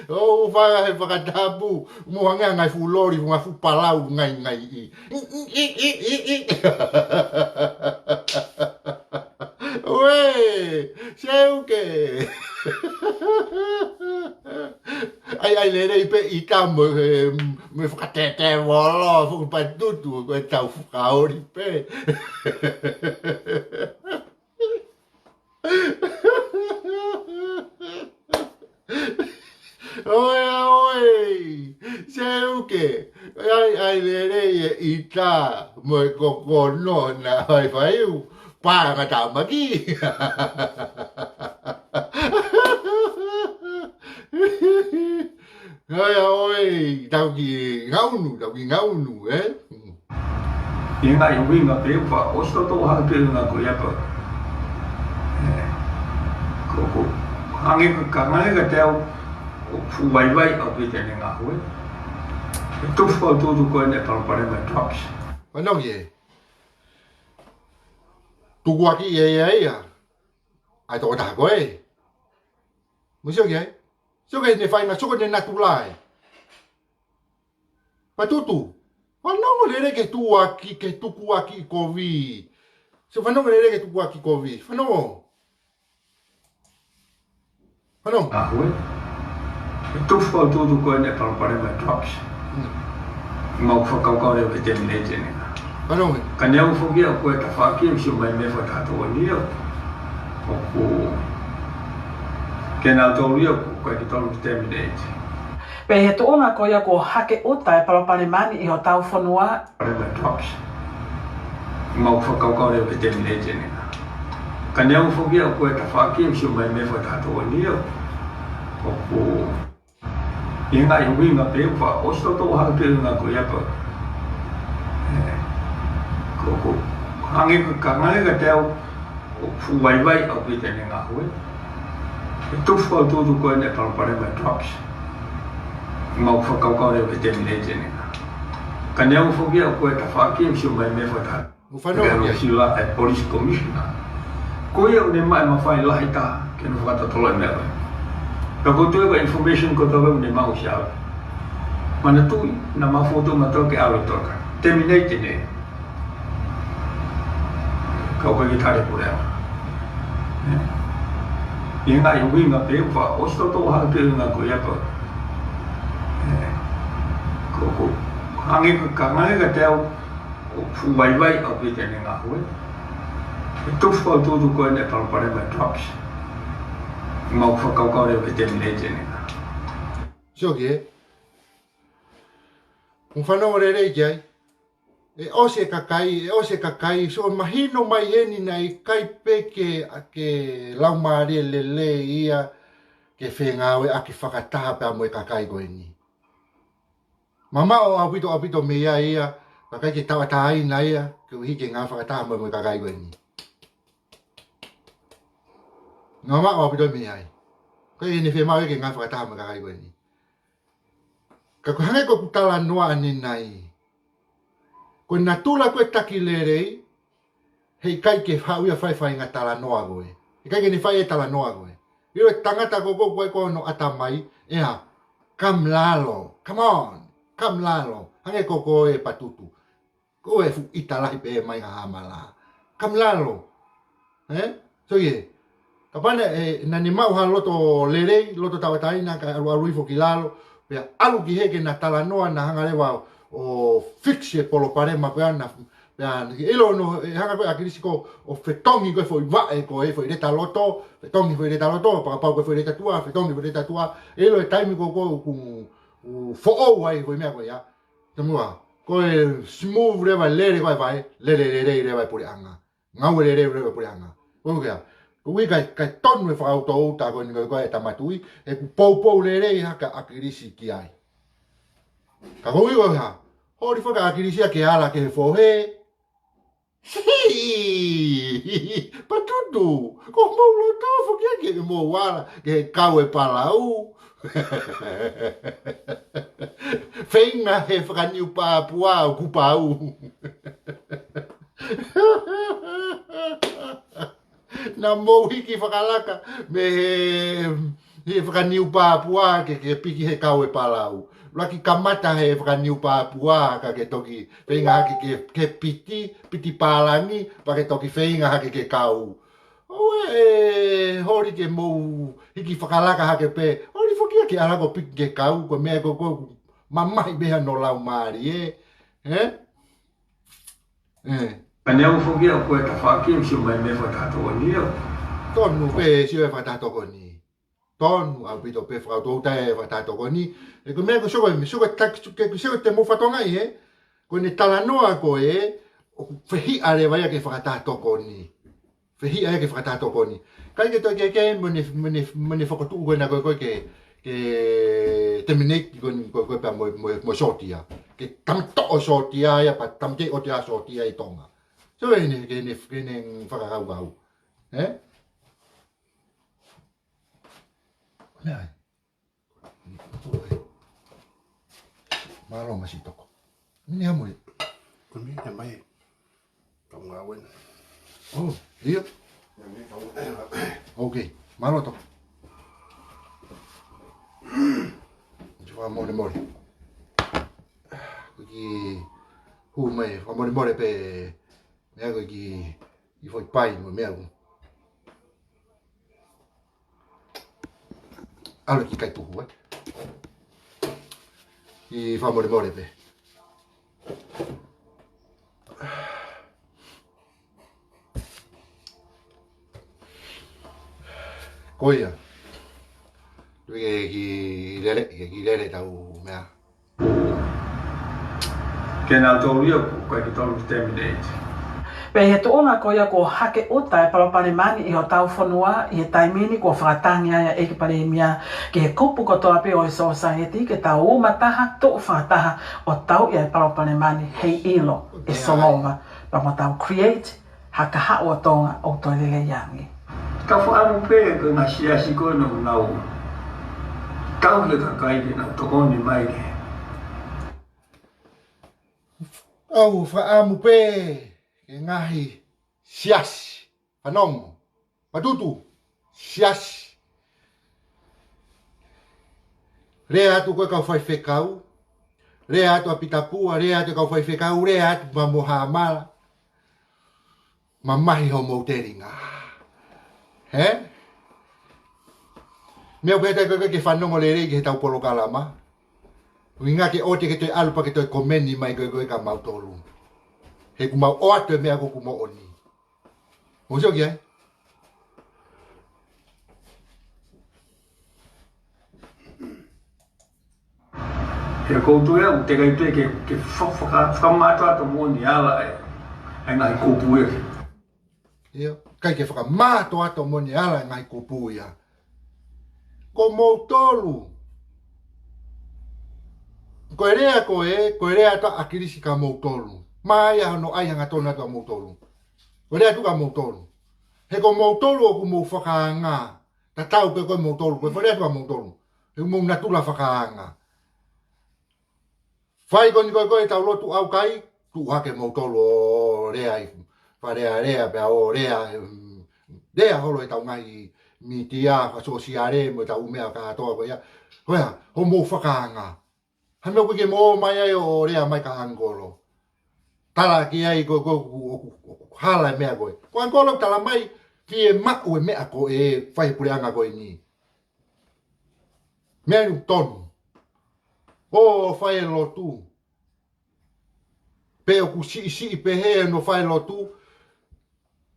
[SPEAKER 1] o vai he vakatabu mo hange ngai fu lori nga fu palau ngai i Ué, sei o quê? Ai lerei pe i kamo me whakatete wolo whakapatutu koe tau whakaori pe. Oi, sei o quê? Ai lerei i tā mo e kokono na ai whaiu. Pa nga tama ki. Oi, tau ki ngaunu,
[SPEAKER 3] Inga i winga pe pa, o sto to ha pe nga ko ya pa. hangi ka teo fu vai au pite ne ngā hoi. Tu whau tūtu koe ne palapare mai trucks.
[SPEAKER 1] Whanau ye. Tuku aki ia. Ai tō taha koe. Musio ki ai. Sio ke ne whainga soko ne natu lai. Patutu. Whanau lere ke tu aki ke tuku aki kovi. So whanau lere ke tuku aki kovi. Whanau. Whanau.
[SPEAKER 3] Ngā hoi. Tu whau tūtu koe ne palapare mai trucks. Mau whakaukau reo he temi nei tene.
[SPEAKER 1] Whanau.
[SPEAKER 3] Ka neu whoki au koe ta whaki au si mai me whatato o ni au. O ku... Ke nā tō ria koe ki tonu ki temi nei tene.
[SPEAKER 2] Pe he tuonga ko ia ko hake uta e palopane mani i o tau whanua.
[SPEAKER 3] Pare mai trucks. Mau whakaukau reo he temi nei tene. Ka neu whoki au koe ta whaki au si mai me whatato o ni au. O ku... I ngā i hui ngā pewa, o sto tō haka pewa ngā koe apa. Ko hangi ka teo fu vai au pite ne ngā hoi. Tu whau tūtu koe ne palapare mai trucks. Mau whakaukau reo he temi nei tene. Ka neu whoki au koe ta whaki au si mai me whatato.
[SPEAKER 1] Whanau ye.
[SPEAKER 3] Sila e police commissioner. Koe au ne mai mawhai lahi tā, ke no whakatolo e mea. Ka koto eba information ko tawa ne mau siawe. Mana tui na mafoto matau ke awe toka. Temi nei tene. Ka koe ki tare pure awa. I ngā i hui ngā pewa, o sto tō haka pewa ngā koe apa. Ko hangi ka teo fu vai au pite ne ngā hoi. Tu whau tūtu koe ne palapare mai trucks. Mau whakaukau reo he temi nei tene.
[SPEAKER 1] Sio ki e. Whanau re rei ki ai. E ose kakai, so mahino mai heni nei kai peke a ke laumare lele ia ke whengawe a ke whakataha pia moe kakai koe ni. Mama o apito me ia, kakai ke tawataha ina ia, ke uhi ke ngā whakataha moe kakai koe ni. Mama o apito me ia. Koe ni whemau ke ngā whakataha moe kakai koe ni. Ka kuhange ko kutala noa ane nai. Ko nā tūla koe taki lerei, hei kai ke hauia whaiwhai ngā tala noa koe. Hei kai ke ni whai e tala noa koe. Iro e tangata koko koe koe no atamai, ea, kam lalo, come on, kam lalo. Hange koko e patutu. Ko e fu italahi pe e mai ngā hamala. Kam lalo. So ye, ka pane e nani mau ha loto lerei, loto tawataina, ka arui foki lalo, pea alu ki heke na tala noa na hangarewa o fixe polo parema ko ana ya elo no hanga ko akirisi ko o fetongi ko foi va e ko e foi reta loto fetongi foi reta loto pa pa ko foi reta tua fetongi foi reta tua elo e time ko ku fo o ai foi mea ko ya tamua ko e smooth reva lere ko vai lere vai por anga ngau lere por anga ko ya ko wi kai tonu e fa auto ta ko ni ko e tamatui e ku pou lere haka akirisi ki ai. Ka hui o ha, hori whaka akirisia ke ala ke he whohe. Hei, patutu, ko maulo tofu kia ke me mō wala ke he kau e palau. Whainga he whakaniu pāpua o kupau. Nā mō hiki whakalaka me he whakaniu pāpua ke piki he kau e palau. Laki kamata he whakaniu pāpua ka ke toki whainga hake ke piti pālangi pa ke toki whainga hake ke kau. Oe, hori ke mou hiki whakalaka hake pe, hori whakia ke alako piki ke kau, ko mea ko mamai meha no lau maari,
[SPEAKER 3] Ka neu whakia o koe ta whaki o si mai me whatato o ni au.
[SPEAKER 1] Tonu pe si e whatato ko ni. Tonu au pito pe whakatau tae whatato ko ni. E ko mea ko soko te mo whatonga i ko ne tala noa ko o whehi are vai ke whakatato ko ni. Whehi are ke whakatato ko ni. Kai ke toki ke mene whakatu koe na koe ke te mineki koe pa mo sotia. Ke tamto o sotia ia pa tamte o te a sotia i tonga. So e ne whakakau. Mea. Malo masih toko. Ini amu.
[SPEAKER 5] Kami yang mai. Kamu ngawin.
[SPEAKER 1] Oh, iya.
[SPEAKER 5] Yang kamu
[SPEAKER 1] Okay, malo to. Coba mau demor. Pergi mai, mau demor pe. Mea pergi i foi pai mo mea. Alo ki kai tuhu, I fa more pe. Koia. Ki lele tau mea.
[SPEAKER 3] Kena tō ria ko ki tōru terminate.
[SPEAKER 2] Pe he tuonga ko ia ko hake uta e palopare mani I o tau whanua I he taimini ko whakatangi aia e ki pare mia ke he kupu ko toa pe o e society ke tau umataha tu whakataha o tau ia e palopare mani hei ilo e solonga pa mo tau create haka hao o tonga o toi lele yangi.
[SPEAKER 3] Ka whaamu pē ka ngā siasi koe no ngau. Tau le ka kaike na tokoni mai ke.
[SPEAKER 1] Au whaamu pe. Ke ngahi siasi, panongo, patutu, siasi. Rea atu koe kau whai whekau, rea atu apitapua, rea atu kau whai whekau, rea atu mamoha amala. Mamahi ho mouteringa. He? Mea pētai koe ke whanongo le rei ke he tau polo kalama. Winga ke ote ke toi alupa ke toi komeni mai koe ka mautolu. He kumau o atu e mea ko kumau oni. Mōsio ki ai?
[SPEAKER 3] He koutu ea, te kai tue ke whamata ato mōni ala e. Ai ngai kōpu e.
[SPEAKER 1] Ia, kai ke whakamāto ato moni ala ngai kupu ia. Ko mautolu. Koe rea ta akirisi ka mautolu. Mai ano ai hanga tona to mautolu. Koe rea tu ka mautolu. He ko mautolu o ku mou whakaanga. Ta tau pe koe mautolu, koe rea tu ka mautolu. He mou natula whakaanga. Whai koni koe tau lotu au kai, tu hake mautolu o rea i. Rea pe o rea holo e tau ngai mi tia asosiare mo tau mea ka toa ko ia. Koea, ho mou whakaanga. Hame koe ke mo mai ai o rea mai ka angolo. Tala ki ai ko hala mea koe. Ko angolo tala mai ki e mako e mea ko e whai pureanga koe ni. Mea ni tonu. O whai lotu. Pe o ku si pe he no whai lotu.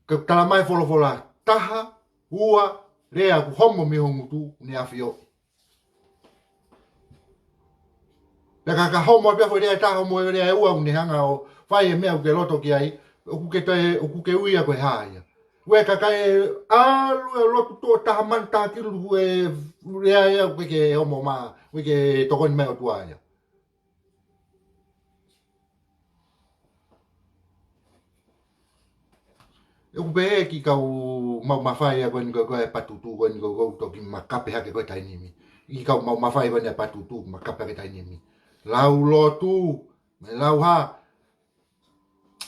[SPEAKER 1] Ka tala mai wholofola taha, ua, rea ku homo mi hongutu ni awhio. Peka ka homo pia fo rea taha mo rea e ua ni hanga o whai e mea uke loto ki ai, o kuke uia koe haia. Ue ka kai alu e loto tō taha manta kiru e rea ea uke ke homo maa, uke tokoni mea o tuaia. Eu be ki kau mau mawhai a koe ni koe patutu koe ni koe toki makape hake koe tainimi. I kau mau mawhai koe ni patutu makape hake tainimi. Lau lotu, me lau ha.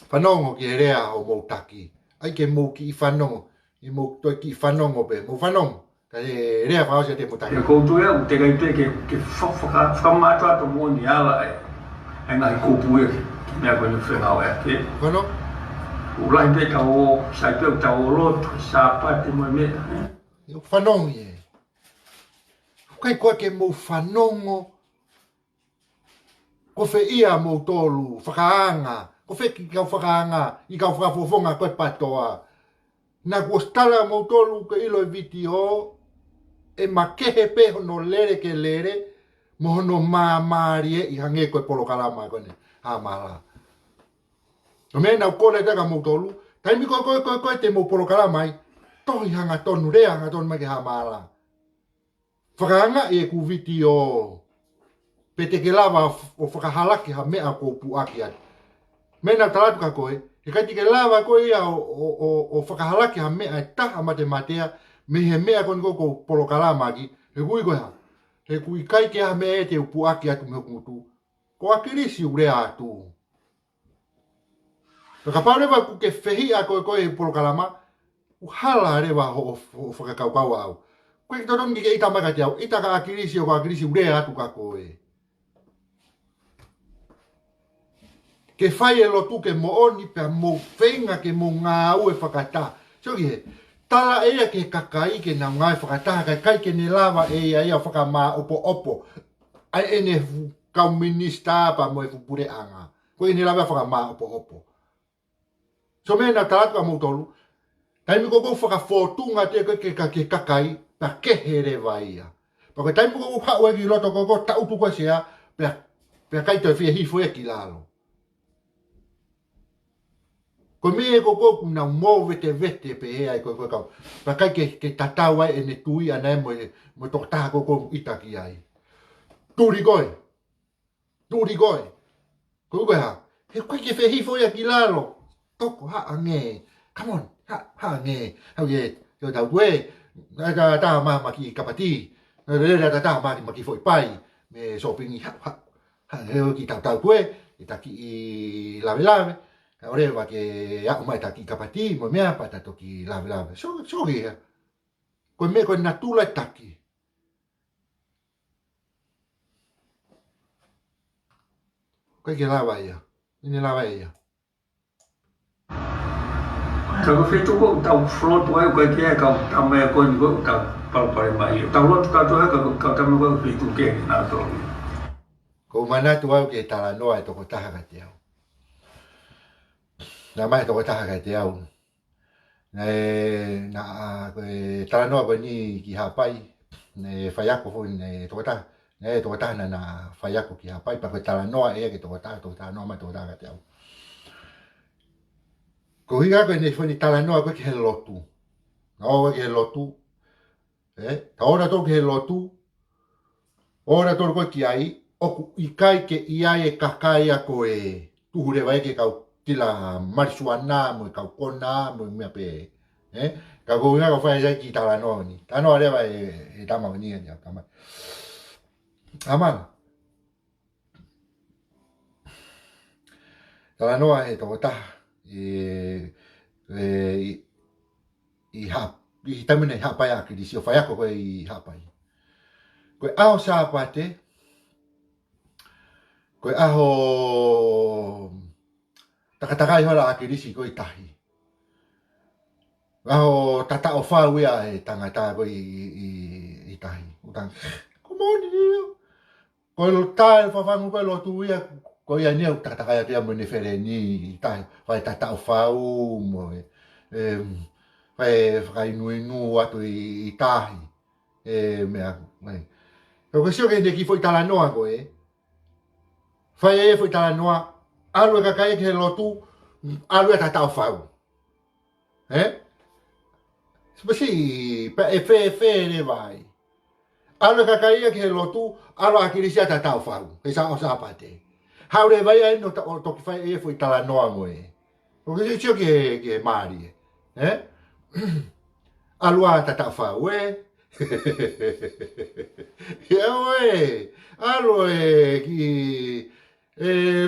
[SPEAKER 1] Whanongo ki he rea o mou taki. Ai ke mou ki I whanongo. I mou toi ki whanongo pe. Mou whanongo. Ka he rea whaosia te mou taki.
[SPEAKER 3] He koutu ea, te kai tue ke whamata ato mōni ala e. Ai ngai kōpu e. Ki mea koe ni whengau e ake.
[SPEAKER 1] Whanongo?
[SPEAKER 3] Ulai pe ka o sai pe ta o lotu sa pati mo me.
[SPEAKER 1] Eu whanongo e. Kai koe ke mou whanongo. Ko whe ia mou tolu, whakaanga. Ko whe ki kau whakaanga, I kau whakafofonga koe patoa. Nā kua stala mou tolu ke ilo e viti o. E makehe pe hono lere ke lere. Mo hono maari e I hange koe polo kalama koe ne. Ha mala. No me nau kore taka mou tolu. Taimi koe te mou polo kalamai. Tohi hanga tonu, rea hanga tonu mai ke ha mala. Whakaanga e ku viti o. Pe te ke lava o whakahalaki ha mea ko puaki atu. Me nau talatu ka koe. He kai te ke lava koe ia o whakahalaki ha mea e taha matematea. Me he mea koni ko polo kalamaki. He kui koe ha. He kui kai ke ha me e te upu aki atu me hukutu. Ko akirisi ure atu. Ka parewa ku ke fehi a koe koe polo kalama. Uhala rewa ho whakakaukau au. Koe ki torongi ke ita maka te au. Ita ka akirisi o ka akirisi ure atu ka koe. Ke whai e lotu ke mo oni pia mo whenga ke mo ngā au e whakata. So ki he, tala ea ke kakai ke na ngai whakata, kai ke ne lava e ia whakamā opo opo. Ai ene kau minista pa mo e fupure anga. Koe ne lava whakamā opo opo. So mea na talatu ka moutolu, taimi koko whakafotunga te ke kakai, pa kehere vai ia. Pa koe taimi koko hau e ki roto koko tautu koe sea, pa kai toi fia hifo e ki lalo. Ko me ko ko na mo vete pe ai ko ko pa kai ke tatawa e ne tui ana mo to ta ko itaki ai turi goi ko ha he ko ke fe hifo ya kilalo toko ha ange come on ha nge ha ye yo da we na ta ma ki kapati na ta ma ki foi pai me shopping ha he ki ta we itaki lave ore va che ha mai taki kapati mo mea pata toki lave so ria ko me ko natula taki ko ke lava ia ni lava ia
[SPEAKER 3] Kalau fetu ko tau float wa ko ke ka tama ko ni ko ta pa mai tau lot ka to ka tama ko fetu ke na to
[SPEAKER 1] ko mana tu wa ke tala no ai to ko taha ka te au na mai to ko taha ka te au na ko tala no ko ni ki hapai ne fayako fo ne to ta ne to ta na fayako ki hapai pa ko tala no e ke to ta no ma to ta ka te au ko higa ko ne fo ni tala no ko ke lotu no ke lotu ora to ke lotu ora to ko ki ai o i kai ke ia e kakai a ko e tu hure vai ke kau tila marsuana mo kau kona mo me pe ka ko nga ko fa ja ki tala no ni ta no re vai e ta ma ni ya ta ma aman tala no e to ta i tamene hapa ya ki si o fa ya ko i hapa ko ao sa pate ko aho takatakai hola akirisi ko itahi. Aho tata o fa wea e tangata ko itahi. Utang, komoni io. Ko lo tai fa fangu ko lo tu ia ko ia ni takatakai ia mo ne fere ni itahi. Vai tata o fa mo vai nu atu itahi. Mea, mai. Ko sio ke de ki foi tala noa ko Fai foi tala noa alu ka kai ke lotu alu ta ta fau spesi pe fe ne vai alu ka kai ke lotu alu akirisia ta ta fau ke sa o sa pate haure vai ai no to ki fai foi tala noa mo o ke cio ke mari alu ta fau alu ki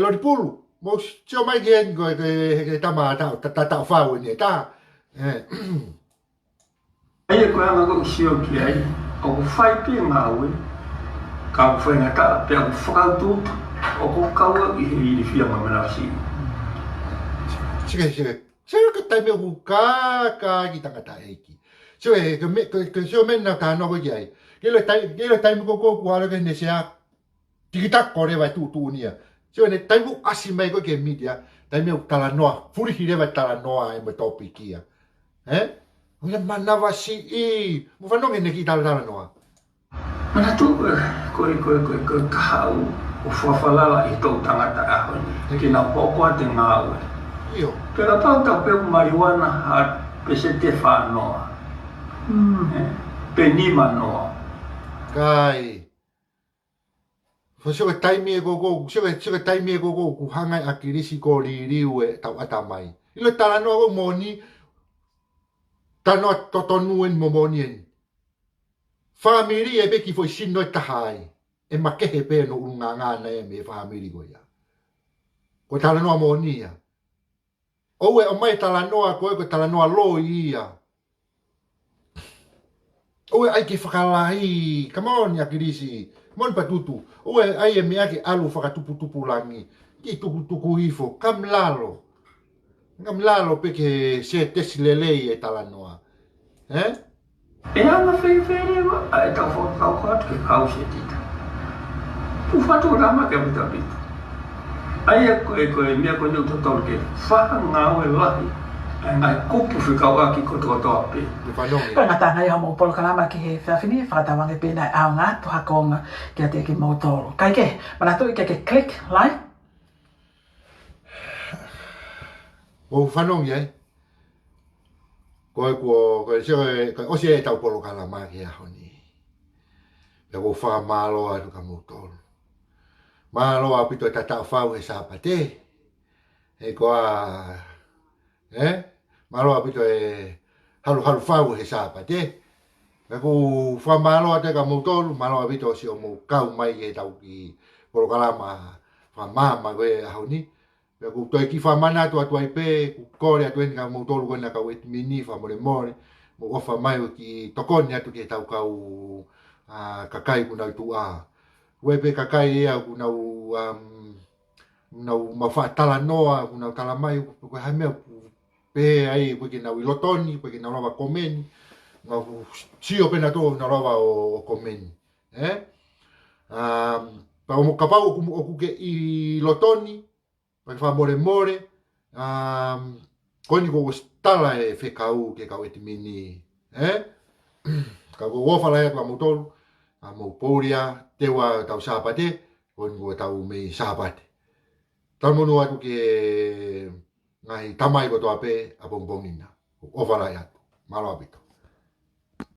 [SPEAKER 1] lo di pulu mo cio mai gen go ke tama ta fa ni ta
[SPEAKER 3] ai ko anga ko sio ki ai o fai pe mawe ka foi na ta pe o frautu o ko ka i fia ma na si
[SPEAKER 1] chega que tá meu ka ki tanga ta eki cio que cio men na ka no go ai que lo tá mo ko ala que ne sia tikita ko re vai tu nia so ne taimu asi mai ko ke media taimu tala noa furi hire vai tala noa e mo topi kia Uia manava si mo fa non ne ki tala noa
[SPEAKER 3] mana tu ko ka o fafalala i to tangata a ki na poko te ngau
[SPEAKER 1] io
[SPEAKER 3] pero ta pe marijuana a pese te fa noa penima noa
[SPEAKER 1] kai Fosio taimi e gogo, sio taimi e gogo ku hanga akirisi ko riu e tau atamai. Ilo tala no go moni tano totonu en momoni en. family e beki foi sino e tahai. E makehe pe no unga ngana e me family ko ia. Ko tala noa mo nia. Oue o mai tala noa ko tala noa lo ia. Oue ai ke whakalai. Come on ya kirisi. Mon patutu. Oue ai e mea ke alu whakatupu langi. Ki tuku hifo. Kam lalo. Kam lalo pe ke se tesi lelei e tala noa. Eh?
[SPEAKER 3] E ana whewherewa, a e tau whakau katu ke kau se tita. Tu whatu rama ke muta pitu. Ai e koe mea koe neu tatoro ke whaka ngau e lahi. E ngai kupu whikau aki kotoa toa pe.
[SPEAKER 1] Me whanongi.
[SPEAKER 2] Ka ngata ngai ha mo polo kalama ki he whiawhini, whakatawange pēnei ao ngā tuhakonga ki a te ki mautoro. Kai ke, manatu i ke click, like.
[SPEAKER 1] O whanongi ai. Koe osi e tau polo kalama ki a honi. Pea ko wha māloa tu ka mautoro. Māloa pito e tatau whau he sāpate. E koa, Māloa pito e haru whau he sāpate. Pea ko wha māloa te ka mautoro, māloa pito si o mou kau mai e tau ki polo kalama wha māma koe a honi. Pea ko toi ki wha mana tu atu ai pē, ku kore atu eni ka mautoro koe na kau e mini wha more more. Mo ofa mai o ki tokoni atu ki tau kau kakai kuna tu a. Ue pe kakai ea kuna mawha tala noa, kuna tala mai, koe hai mea pe ai koe ki nau i lotoni, koe ki nau rawa komeni. Ngau sio pena tō na rawa o komeni. Pa o mo kapau o kuke i lotoni, pa wha more more, koe ni ko stala e whekau ke kau eti mini. Ka ko wofala e kwa motolu, mo pouria, tewa tau sāpate, koe ni ko tau mei sāpate. Tau monu atu ke ngai tamai ko toa pe a bongbongina. Wofala e atu. Malo apito.